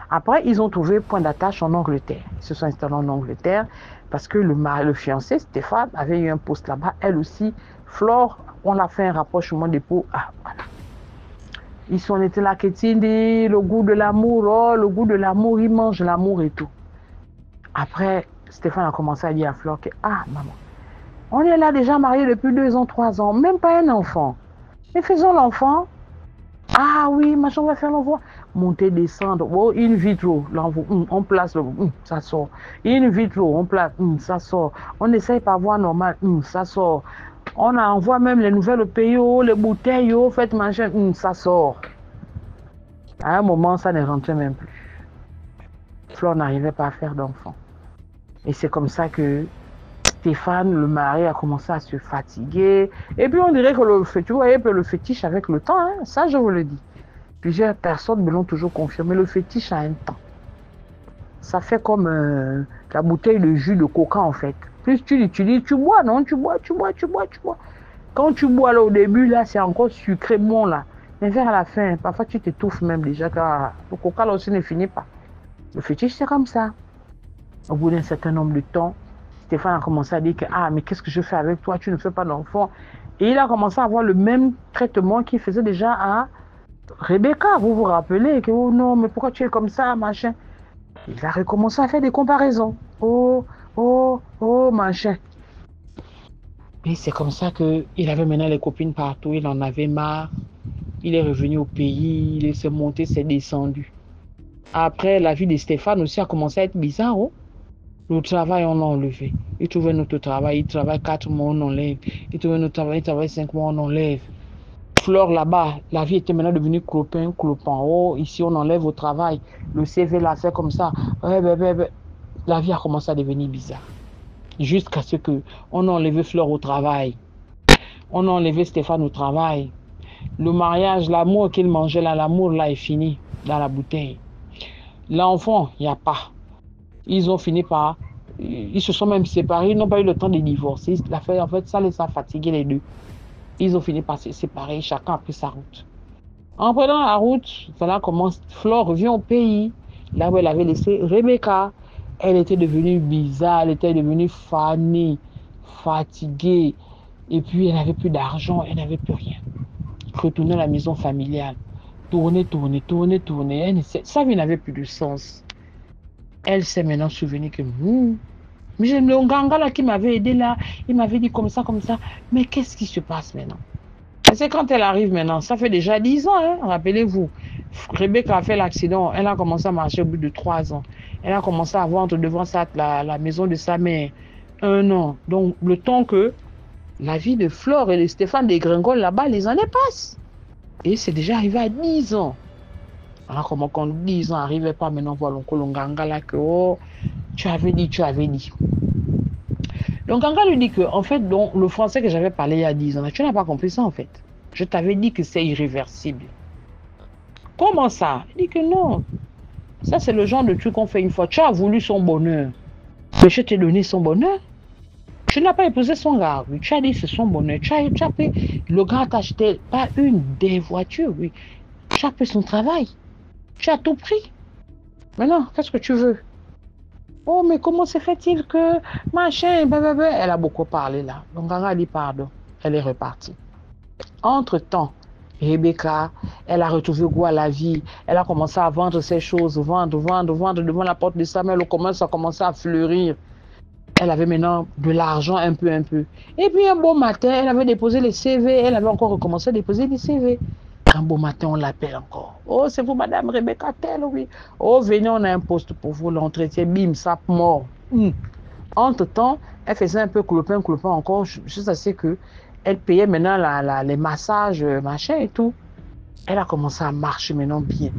Après, ils ont trouvé point d'attache en Angleterre. Ils se sont installés en Angleterre parce que le fiancé, Stéphane, avait eu un poste là-bas. Elle aussi, Flore, on a fait un rapprochement d'époux. Ah, voilà. Ils sont été là, Ketindi, le goût de l'amour, le goût de l'amour, ils mangent l'amour et tout. Après, Stéphane a commencé à dire à Flore que, ah, maman, on est là déjà mariés depuis 2 ans, 3 ans, même pas un enfant. Mais faisons l'enfant. Ah oui, machin, on va faire l'enfant. Monter, descendre, oh, in vitro, on place, ça sort. In vitro, on place, ça sort. On essaye par voie normale, ça sort. On envoie même les nouvelles au pays, les bouteilles, faites machin, ça sort. À un moment, ça ne rentrait même plus. Flore n'arrivait pas à faire d'enfant. Et c'est comme ça que Stéphane, le mari, a commencé à se fatiguer. Et puis on dirait que tu voyais le fétiche avec le temps, hein, ça je vous le dis. Plusieurs personnes me l'ont toujours confirmé, le fétiche a un temps. Ça fait comme la bouteille de jus de coca en fait. Plus tu l'utilises, tu bois, non? Tu bois. Quand tu bois là au début, là, c'est encore sucré bon là. Mais vers la fin, parfois tu t'étouffes même déjà car le coca là aussi ne finit pas. Le fétiche, c'est comme ça. Au bout d'un certain nombre de temps, Stéphane a commencé à dire que, ah, mais qu'est-ce que je fais avec toi? Tu ne fais pas d'enfant. Et il a commencé à avoir le même traitement qu'il faisait déjà à Rebecca. Vous vous rappelez que, oh non, mais pourquoi tu es comme ça, machin? Il a recommencé à faire des comparaisons. Oh, machin. Et c'est comme ça qu'il avait maintenant les copines partout. Il en avait marre. Il est revenu au pays. Il s'est monté, s'est descendu. Après, la vie de Stéphane aussi a commencé à être bizarre. Oh? Le travail, on l'a enlevé. Il trouvait notre travail. Il travaille 4 mois, on enlève. Il trouvait notre travail. Il travaille 5 mois, on enlève. Fleur là-bas, la vie était maintenant devenue clopin, clopin. Oh, ici on enlève au travail. Le CV l'a fait comme ça. Ouais, la vie a commencé à devenir bizarre. Jusqu'à ce que on a enlevé Fleur au travail. On a enlevé Stéphane au travail. Le mariage, l'amour qu'il mangeait là, l'amour là est fini dans la bouteille. L'enfant, il n'y a pas. Ils ont fini par... Ils se sont même séparés, ils n'ont pas eu le temps de divorcer. En fait, ça les a fatigués les deux. Ils ont fini par se séparer, chacun a pris sa route. En prenant la route, voilà comment Flore revient au pays, là où elle avait laissé Rebecca. Elle était devenue bizarre, elle était devenue fanée, fatiguée. Et puis, elle n'avait plus d'argent, elle n'avait plus rien. Retourner à la maison familiale. Tourner. Sa vie n'avait plus de sens. Elle s'est maintenant souvenue que... mais j'ai le Nganga là qui m'avait aidé là, il m'avait dit comme ça. Mais qu'est-ce qui se passe maintenant? Parce que quand elle arrive maintenant, ça fait déjà 10 ans, hein, rappelez-vous. Rebecca a fait l'accident, elle a commencé à marcher au bout de 3 ans. Elle a commencé à vendre devant la maison de sa mère 1 an. Donc le temps que la vie de Flore et de Stéphane dégringole là-bas, les années passent. Et c'est déjà arrivé à 10 ans. Alors comment quand 10 ans n'arrivait pas, maintenant voilà l'oncle Nganga là que oh, tu avais dit. Donc Nganga lui dit que en fait donc, le français que j'avais parlé il y a 10 ans, tu n'as pas compris ça en fait. Je t'avais dit que c'est irréversible. Comment ça? Il dit que non. Ça c'est le genre de truc qu'on fait une fois. Tu as voulu son bonheur. Mais je t'ai donné son bonheur. Tu n'as pas épousé son gars, oui. Tu as dit c'est son bonheur. Tu as payé. Le gars t'a acheté pas une des voitures, oui. Tu as payé son travail. Tu as tout pris. Maintenant, qu'est-ce que tu veux? Oh, mais comment se fait-il que machin, blablabla. Elle a beaucoup parlé là. Donc, Nganga a dit pardon. Elle est repartie. Entre-temps, Rebecca, elle a retrouvé goût à la vie. Elle a commencé à vendre ses choses, vendre devant la porte de sa mère. Le commerce a commencé à fleurir. Elle avait maintenant de l'argent un peu. Et puis un beau matin, elle avait déposé les CV. Elle avait encore recommencé à déposer des CV. Un beau matin, on l'appelle encore. Oh, c'est vous, madame Rebecca Tell, oui. Oh, venez, on a un poste pour vous, l'entretien, bim, ça mort. Entre-temps, elle faisait un peu clopin encore, juste assez que elle payait maintenant les massages, machin et tout. Elle a commencé à marcher maintenant bien.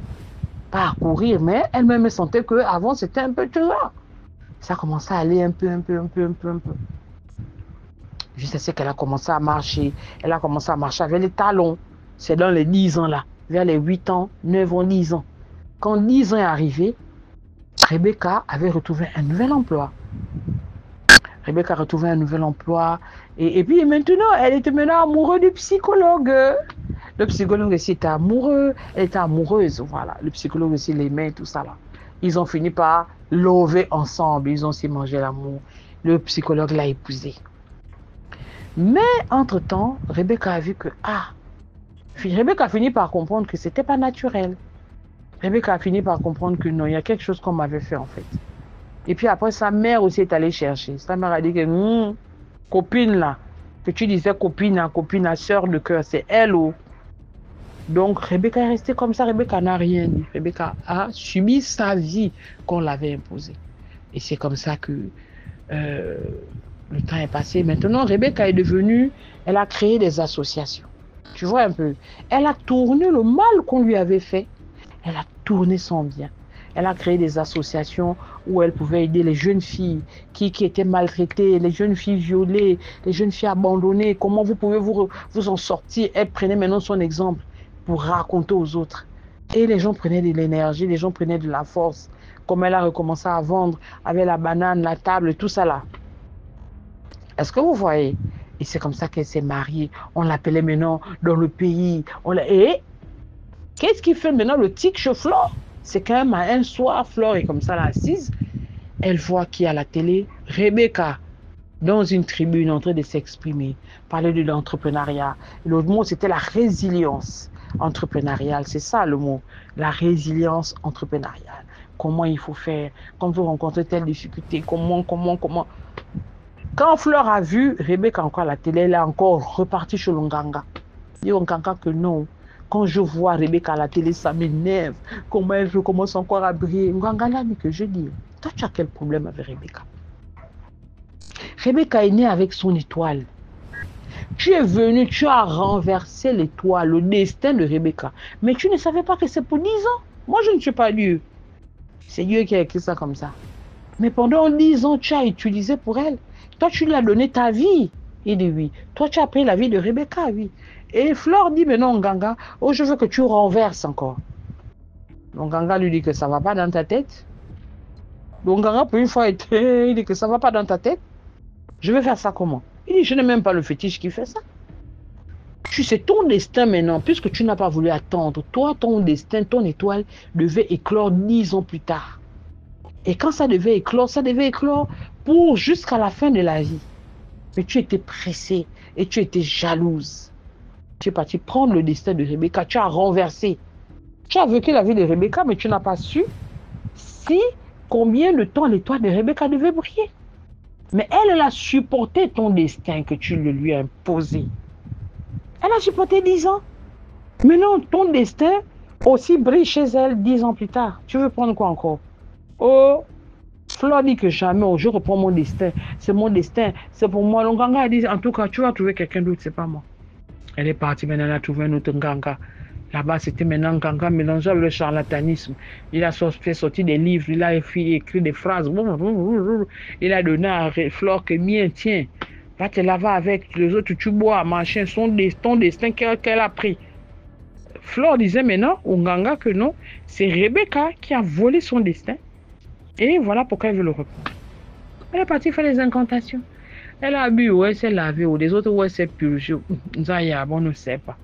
Pas à courir, mais elle-même sentait qu'avant, c'était un peu tout ça. Ça a commencé à aller un peu. Juste assez qu'elle a commencé à marcher. Elle a commencé à marcher avec les talons. C'est dans les 10 ans là, vers les 8 ans, 9 ans, 10 ans. Quand 10 ans est arrivé, Rebecca avait retrouvé un nouvel emploi. Rebecca a retrouvé un nouvel emploi. Et puis maintenant, elle était maintenant amoureuse du psychologue. Le psychologue aussi était amoureux. Elle était amoureuse, voilà. Le psychologue aussi l'aimait, tout ça là. Ils ont fini par lover ensemble. Ils ont aussi mangé l'amour. Le psychologue l'a épousée. Mais entre-temps, Rebecca a vu que, Rebecca a fini par comprendre que c'était pas naturel. Rebecca a fini par comprendre que non, il y a quelque chose qu'on m'avait fait en fait. Et puis après, sa mère aussi est allée chercher. Sa mère a dit que, copine là, que tu disais copine, sœur de cœur, c'est elle ou. Donc Rebecca est restée comme ça, Rebecca n'a rien dit. Rebecca a subi sa vie qu'on l'avait imposée. Et c'est comme ça que le temps est passé. Maintenant, Rebecca est devenue, elle a créé des associations. Tu vois un peu, elle a tourné le mal qu'on lui avait fait, elle a tourné son bien. Elle a créé des associations où elle pouvait aider les jeunes filles qui étaient maltraitées, les jeunes filles violées, les jeunes filles abandonnées. Comment vous pouvez vous en sortir? Elle prenait maintenant son exemple pour raconter aux autres. Et les gens prenaient de l'énergie, les gens prenaient de la force. Comme elle a recommencé à vendre avec la banane, la table, tout ça là. Est-ce que vous voyez? Et c'est comme ça qu'elle s'est mariée. On l'appelait maintenant dans le pays. Et qu'est-ce qui fait maintenant le tic chez Flore? C'est quand même un soir, Flore est comme ça là, assise. Elle voit qui à la télé? Rebecca, dans une tribune en train de s'exprimer, parler de l'entrepreneuriat. Le mot, c'était la résilience entrepreneuriale. C'est ça le mot, la résilience entrepreneuriale. Comment il faut faire quand vous rencontrez telle difficulté? Comment? Quand Fleur a vu Rebecca encore à la télé, elle est encore repartie chez Nganga. Il dit au Nganga que non. Quand je vois Rebecca à la télé, ça m'énerve. Comment elle recommence encore à briller. Nganga l'a dit que je dis, toi tu as quel problème avec Rebecca? Rebecca est née avec son étoile. Tu es venu, tu as renversé l'étoile, le destin de Rebecca. Mais tu ne savais pas que c'est pour 10 ans. Moi, je ne suis pas Dieu. C'est Dieu qui a écrit ça comme ça. Mais pendant 10 ans, tu as utilisé pour elle. Toi, tu lui as donné ta vie. Il dit oui. Toi, tu as pris la vie de Rebecca, oui. Et Flore dit, mais non, Nganga, oh, je veux que tu renverses encore. Donc, Nganga lui dit que ça ne va pas dans ta tête. Donc, Nganga, pour une fois, il dit que ça ne va pas dans ta tête. Je vais faire ça comment? Il dit, je n'ai même pas le fétiche qui fait ça. Tu sais ton destin maintenant, puisque tu n'as pas voulu attendre. Toi, ton destin, ton étoile devait éclore 10 ans plus tard. Et quand ça devait éclore pour jusqu'à la fin de la vie. Mais tu étais pressée et tu étais jalouse. Tu es parti prendre le destin de Rebecca, tu as renversé. Tu as vécu la vie de Rebecca, mais tu n'as pas su combien de temps l'étoile de Rebecca devait briller. Mais elle a supporté ton destin que tu le lui as imposé. Elle a supporté 10 ans. Maintenant, ton destin aussi brille chez elle 10 ans plus tard. Tu veux prendre quoi encore? Oh, Flore dit que jamais, je reprends mon destin. C'est mon destin, c'est pour moi. Le Nganga a dit, en tout cas, tu vas trouver quelqu'un d'autre, c'est pas moi. Elle est partie, maintenant elle a trouvé un autre Nganga. Là-bas, c'était maintenant Nganga mélangé avec le charlatanisme. Il a fait sortir des livres, il a écrit des phrases. Il a donné à Flore que mien, tiens, va te laver avec les autres, tu bois, machin, ton destin qu'elle a pris. Flore disait maintenant au Nganga que non, c'est Rebecca qui a volé son destin. Et voilà pourquoi elle veut le reprendre. Elle est partie faire les incantations. Elle a bu, ou elle s'est lavée, ou des autres, ou elle s'est purgée. On ne sait pas.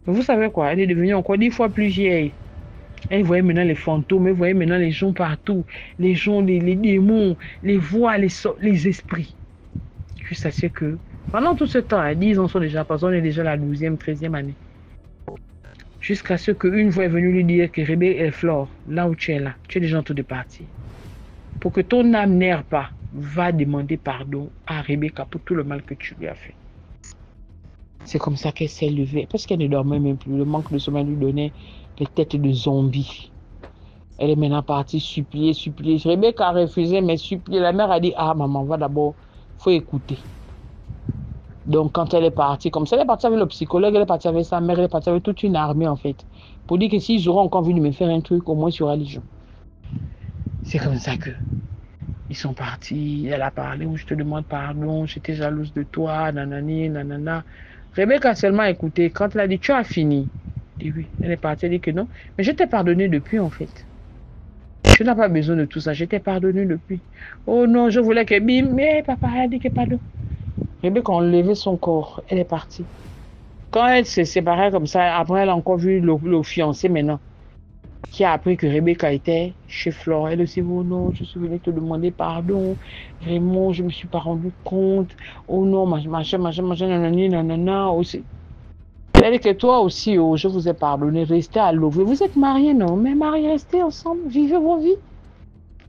Mais vous savez quoi, elle est devenue encore 10 fois plus vieille. Elle voyait maintenant les fantômes, elle voyait maintenant les gens partout. Les gens, les démons, les voix, les esprits. Juste à ce que, pendant tout ce temps, 10 ans sont déjà passés, on est déjà la 12e, 13e année. Jusqu'à ce qu'une voix est venue lui dire que Rebecca et Flore, là où tu es là, tu es déjà en train de partir. Pour que ton âme n'erre pas, va demander pardon à Rebecca pour tout le mal que tu lui as fait. C'est comme ça qu'elle s'est levée, parce qu'elle ne dormait même plus. Le manque de sommeil lui donnait des têtes de zombies. Elle est maintenant partie supplier. Rebecca a refusé, mais supplier. La mère a dit, ah maman, va d'abord, il faut écouter. Donc quand elle est partie, comme ça, elle est partie avec le psychologue, elle est partie avec sa mère, elle est partie avec toute une armée en fait. Pour dire que s'ils auront encore envie de me faire un truc, au moins sur religion. C'est comme ça que ils sont partis, elle a parlé, où je te demande pardon, j'étais jalouse de toi, nanani, nanana. Rebecca a seulement écouté, quand elle a dit, tu as fini. Elle dit oui, elle est partie, elle dit que non. Mais je t'ai pardonné depuis en fait. Tu n'as pas besoin de tout ça, je t'ai pardonné depuis. Oh non, je voulais que bim, mais papa a dit que pardon. Rebecca a enlevé son corps, elle est partie. Quand elle s'est séparée comme ça, après elle a encore vu le fiancé maintenant, qui a appris que Rebecca était chez Flore. Elle aussi, oh non, je suis venue te demander pardon. Vraiment, je ne me suis pas rendu compte. Oh non, machin, nanana, aussi. Elle dit que toi aussi, oh, je vous ai pardonné, restez à Louvain. Vous êtes mariés, non? Mais mariés, restez ensemble, vivez vos vies.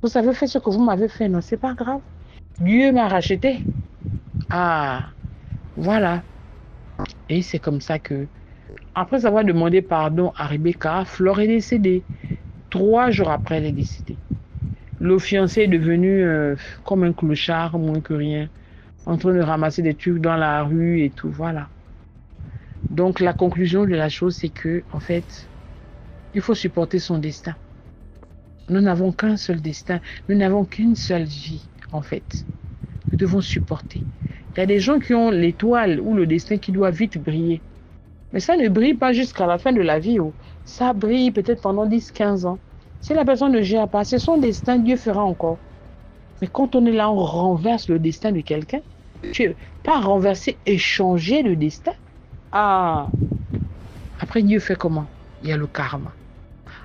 Vous avez fait ce que vous m'avez fait, non? C'est pas grave. Dieu m'a racheté. Ah, voilà. Et c'est comme ça que, après avoir demandé pardon à Rebecca, Flore est décédée. 3 jours après, elle est décédée. Le fiancé est devenu comme un clochard, moins que rien, en train de ramasser des trucs dans la rue et tout, voilà. Donc la conclusion de la chose, c'est que, en fait, il faut supporter son destin. Nous n'avons qu'un seul destin, nous n'avons qu'une seule vie, en fait. Nous devons supporter. Il y a des gens qui ont l'étoile ou le destin qui doit vite briller. Mais ça ne brille pas jusqu'à la fin de la vie. Oh. Ça brille peut-être pendant 10-15 ans. Si la personne ne gère pas, c'est son destin, Dieu fera encore. Mais quand on est là, on renverse le destin de quelqu'un. Pas renverser, échanger le destin. Ah. Après, Dieu fait comment? Il y a le karma.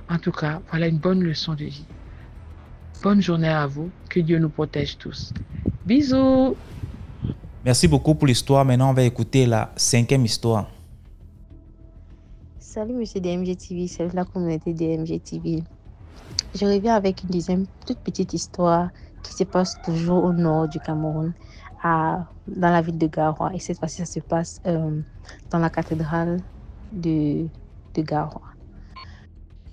En tout cas, voilà une bonne leçon de vie. Bonne journée à vous. Que Dieu nous protège tous. Bisous. Merci beaucoup pour l'histoire. Maintenant, on va écouter la 5e histoire. Salut Monsieur DMG TV, salut la communauté DMG TV. Je reviens avec une deuxième toute petite histoire qui se passe toujours au nord du Cameroun, dans la ville de Garoua. Et cette fois-ci, ça se passe dans la cathédrale de Garoua.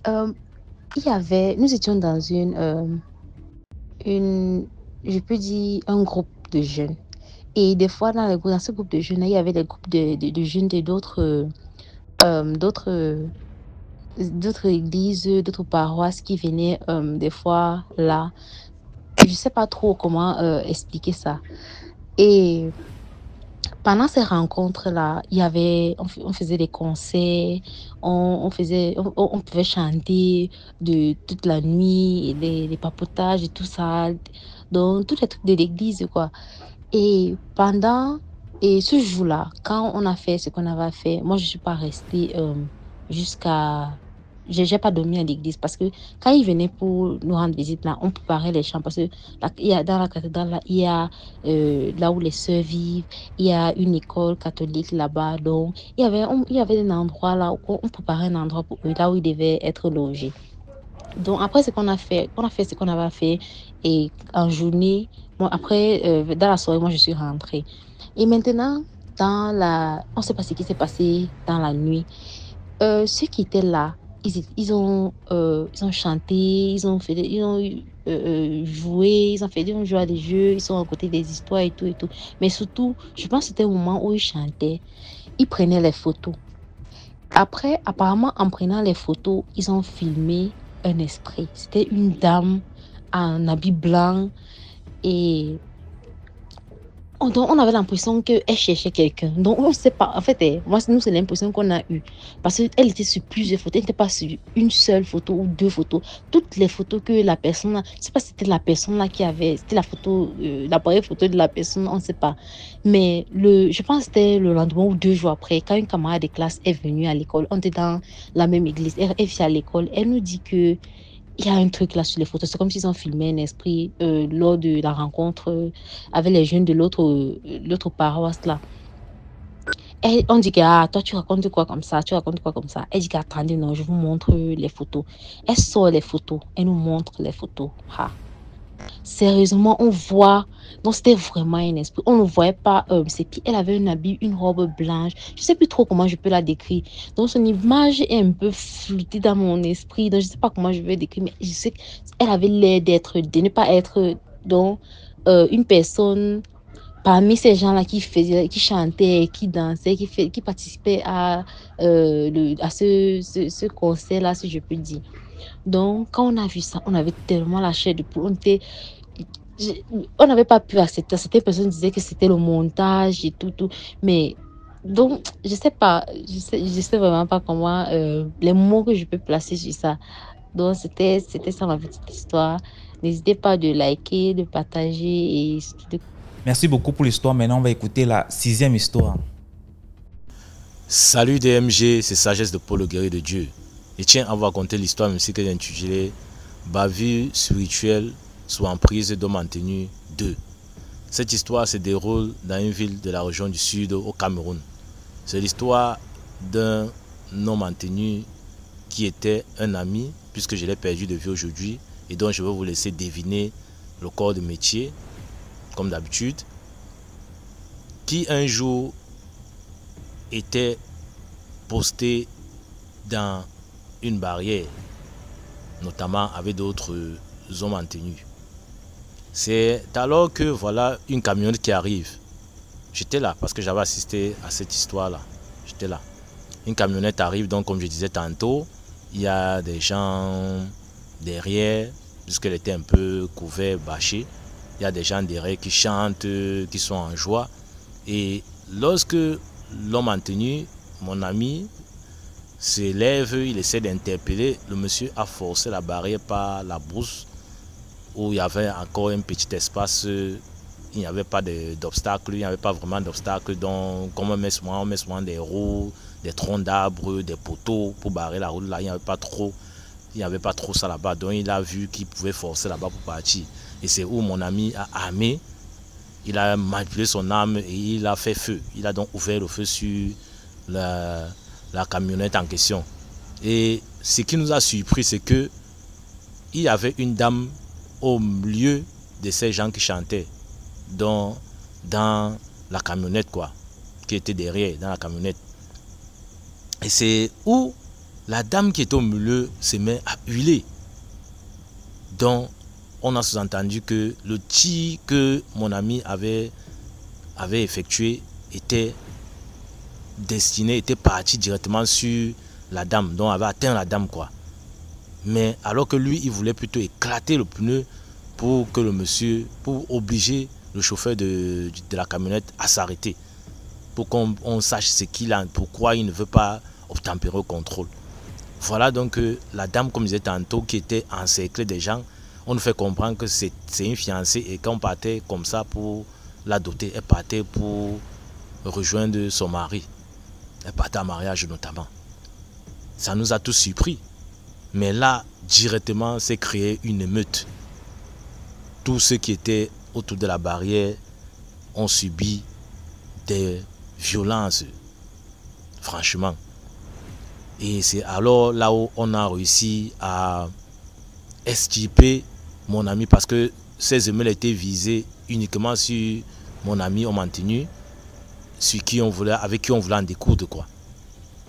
Nous étions dans je peux dire, un groupe de jeunes. Et des fois, dans ce groupe de jeunes, il y avait des groupes de jeunes de d'autres églises, d'autres paroisses qui venaient des fois là. Je ne sais pas trop comment expliquer ça. Et pendant ces rencontres-là, on faisait des concerts, on pouvait chanter de toute la nuit, les papotages et tout ça, donc tous les trucs de l'église, quoi. Et et ce jour-là, quand on a fait ce qu'on avait à faire, moi, je ne suis pas restée jusqu'à... J'ai pas dormi à l'église parce que quand ils venaient pour nous rendre visite, là, on préparait les chants parce que dans la cathédrale, là, il y a là où les sœurs vivent, il y a une école catholique là-bas. Donc, il y avait un endroit là où on préparait un endroit pour eux, là où ils devaient être logés. Donc, après ce qu'on a fait, on a fait ce qu'on avait à faire. Et en journée, bon, après, dans la soirée, moi, je suis rentrée. Et maintenant, on ne sait pas ce qui s'est passé dans la nuit. Ceux qui étaient là, ils ont chanté, ils ont joué, ils ont joué à des jeux, ils sont à côté des histoires et tout et tout. Mais surtout, je pense que c'était au moment où ils chantaient, ils prenaient les photos. Après, apparemment, en prenant les photos, ils ont filmé un esprit. C'était une dame en habit blanc et donc, on avait l'impression qu'elle cherchait quelqu'un. Donc, on ne sait pas. En fait, moi, nous, c'est l'impression qu'on a eue. Parce qu'elle était sur plusieurs photos. Elle n'était pas sur une seule photo ou deux photos. Toutes les photos que la personne... Je ne sais pas si c'était la personne là qui avait... C'était la photo, l'appareil photo de la personne, on ne sait pas. Mais je pense que c'était le lendemain ou 2 jours après, quand une camarade de classe est venue à l'école. On était dans la même église. Elle vient à l'école. Elle nous dit que il y a un truc là sur les photos. C'est comme s'ils ont filmé un esprit lors de la rencontre avec les jeunes de l'autre paroisse là. Et on dit que toi tu racontes quoi comme ça, tu racontes quoi comme ça. Elle dit qu'attendez, non, je vous montre les photos. Elle sort les photos, elle nous montre les photos. Sérieusement, on voit. Donc, c'était vraiment un esprit. On ne voyait pas ses pieds. Elle avait un habit, une robe blanche. Je ne sais plus trop comment je peux la décrire. Donc, son image est un peu floutée dans mon esprit. Donc, je ne sais pas comment je vais décrire, mais je sais qu'elle avait l'air de ne pas être donc, une personne parmi ces gens-là qui chantaient, qui dansaient, qui participaient à ce concert-là, si je peux dire. Donc, quand on a vu ça, on avait tellement la chair de poule. On n'avait pas pu accepter. Certaines personnes disaient que c'était le montage et tout. Mais, donc, je sais pas. Je sais vraiment pas comment, les mots que je peux placer sur ça. Donc, c'était ça ma petite histoire. N'hésitez pas de liker, de partager et de... Merci beaucoup pour l'histoire. Maintenant, on va écouter la 6e histoire. Salut DMG, c'est Sagesse de Paul le guerrier de Dieu. Et tiens à vous raconter l'histoire même si que j'ai intitulé Bavure spirituelle sous emprise d'homme en tenue 2. Cette histoire se déroule dans une ville de la région du Sud au Cameroun. C'est l'histoire d'un homme en tenue qui était un ami, puisque je l'ai perdu de vue aujourd'hui, et donc je vais vous laisser deviner le corps de métier, comme d'habitude, qui un jour était posté dans une barrière, notamment avec d'autres hommes en tenue. C'est alors que voilà une camionnette qui arrive. J'étais là parce que j'avais assisté à cette histoire-là. J'étais là. Une camionnette arrive, donc comme je disais tantôt, il y a des gens derrière, puisqu'elle était un peu couverte, bâchée. Il y a des gens derrière qui chantent, qui sont en joie. Et lorsque l'homme en tenue, mon ami, se lève, il essaie d'interpeller, le monsieur a forcé la barrière par la brousse où il y avait encore un petit espace, il n'y avait pas d'obstacle, il n'y avait pas vraiment d'obstacle, donc comme on met souvent des roues, des troncs d'arbres, des poteaux pour barrer la route, là il n'y avait pas trop ça là-bas, donc il a vu qu'il pouvait forcer là-bas pour partir. Et c'est où mon ami a armé, il a manipulé son arme et il a fait feu. Il a donc ouvert le feu sur la camionnette en question. Et ce qui nous a surpris, c'est que il y avait une dame au milieu de ces gens qui chantaient dans la camionnette, quoi, qui était derrière, dans la camionnette. Et c'est où la dame qui était au milieu se met à huiler. Donc, on a sous-entendu que le tir que mon ami avait avait effectué était destiné, était parti directement sur la dame, donc avait atteint la dame quoi. Mais alors que lui, il voulait plutôt éclater le pneu pour que le monsieur, pour obliger le chauffeur de la camionnette à s'arrêter, pour qu'on sache ce qu'il a, pourquoi il ne veut pas obtempérer au contrôle. Voilà donc la dame, comme je disais tantôt, qui était encerclée des gens, on nous fait comprendre que c'est une fiancée et quand on partait comme ça pour la doter, elle partait pour rejoindre son mari. Elle partait en mariage notamment. Ça nous a tous surpris. Mais là, directement, s'est créé une émeute. Tous ceux qui étaient autour de la barrière ont subi des violences, franchement. Et c'est alors là où on a réussi à extirper mon ami parce que ces émeutes étaient visées uniquement sur mon ami au maintenu, avec qui on voulait en découdre quoi.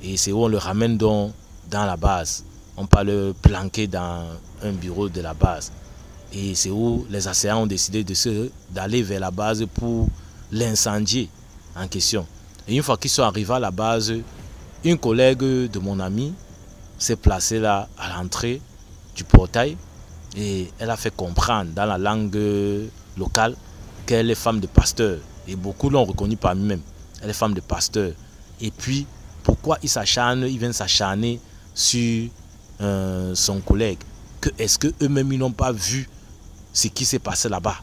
Et c'est où on le ramène dans la base. On peut le planquer dans un bureau de la base. Et c'est où les assaillants ont décidé d'aller vers la base pour l'incendier en question. Et une fois qu'ils sont arrivés à la base, une collègue de mon ami s'est placée là à l'entrée du portail et elle a fait comprendre dans la langue locale qu'elle est femme de pasteur. Et beaucoup l'ont reconnue parmi même. Elle est femme de pasteur. Et puis, pourquoi ils viennent s'acharner sur son collègue? Est-ce qu'eux-mêmes ils n'ont pas vu ce qui s'est passé là-bas?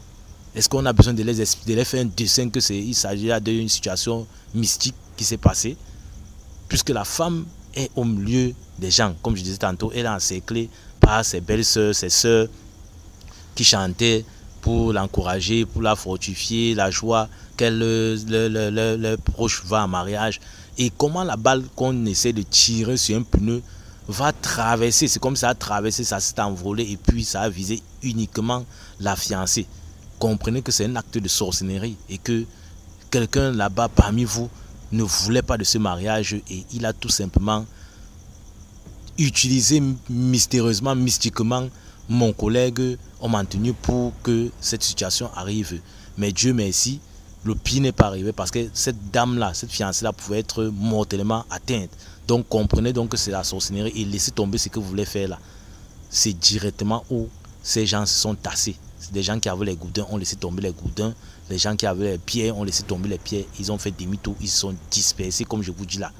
Est-ce qu'on a besoin de les faire un dessin qu'il s'agit d'une situation mystique qui s'est passée? Puisque la femme est au milieu des gens, comme je disais tantôt, elle est encerclée par ses belles-sœurs, ses sœurs qui chantaient pour l'encourager, pour la fortifier, la joie qu'elle le proche va en mariage. Et comment la balle qu'on essaie de tirer sur un pneu va traverser, c'est comme ça a traversé, ça s'est envolé et puis ça a visé uniquement la fiancée. Comprenez que c'est un acte de sorcellerie et que quelqu'un là-bas parmi vous ne voulait pas de ce mariage et il a tout simplement utilisé mystérieusement, mystiquement mon collègue au maintenu pour que cette situation arrive. Mais Dieu merci, le pire n'est pas arrivé parce que cette dame-là, cette fiancée-là pouvait être mortellement atteinte. Donc comprenez donc que c'est la sorcellerie et laissez tomber ce que vous voulez faire là. C'est directement où ces gens se sont tassés. C'est des gens qui avaient les goudins, ont laissé tomber les goudins. Les gens qui avaient les pierres ont laissé tomber les pierres. Ils ont fait demi-tour, ils se sont dispersés comme je vous dis là.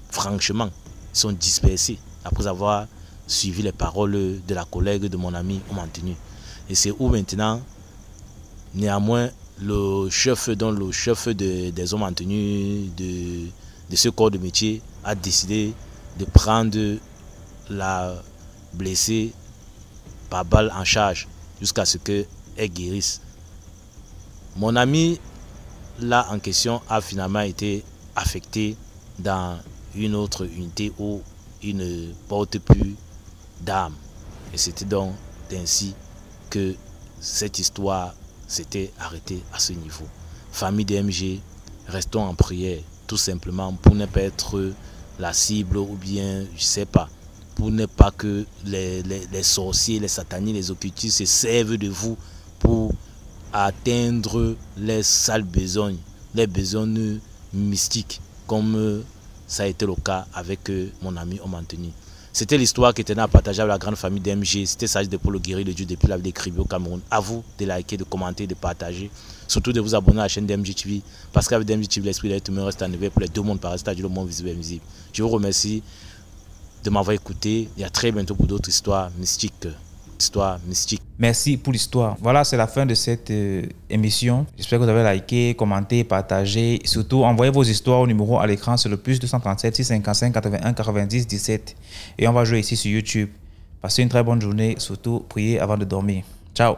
Franchement, ils sont dispersés après avoir suivi les paroles de la collègue de mon ami au maintenu. Et c'est où maintenant, néanmoins, le chef des hommes maintenus de ce corps de métier a décidé de prendre la blessée par balle en charge jusqu'à ce qu'elle guérisse. Mon ami là en question a finalement été affecté dans une autre unité où il ne porte plus d'armes. Et c'était donc ainsi que cette histoire s'était arrêtée à ce niveau. Famille DMG, restons en prière, tout simplement pour ne pas être la cible ou bien, je sais pas, pour ne pas que les sorciers, les satanistes, les occultistes se servent de vous pour atteindre les sales besognes, les besognes mystiques, comme ça a été le cas avec mon ami au maintenu. C'était l'histoire qui était à partager avec la grande famille DMG. C'était Sage de Paul Guéry, le Dieu depuis la vie d'écrire au Cameroun. À vous de liker, de commenter, de partager. Surtout de vous abonner à la chaîne DMG TV. Parce qu'avec DMG TV, l'esprit de l'être humain reste en éveil pour les deux mondes, par c'est-à-dire le monde visible et invisible. Je vous remercie de m'avoir écouté. Et à très bientôt pour d'autres histoires mystiques. Merci pour l'histoire. Voilà, c'est la fin de cette émission. J'espère que vous avez liké, commenté, partagé. Et surtout, envoyez vos histoires au numéro à l'écran. C'est le plus 237 655 81 90 17. Et on va jouer ici sur YouTube. Passez une très bonne journée. Surtout, priez avant de dormir. Ciao.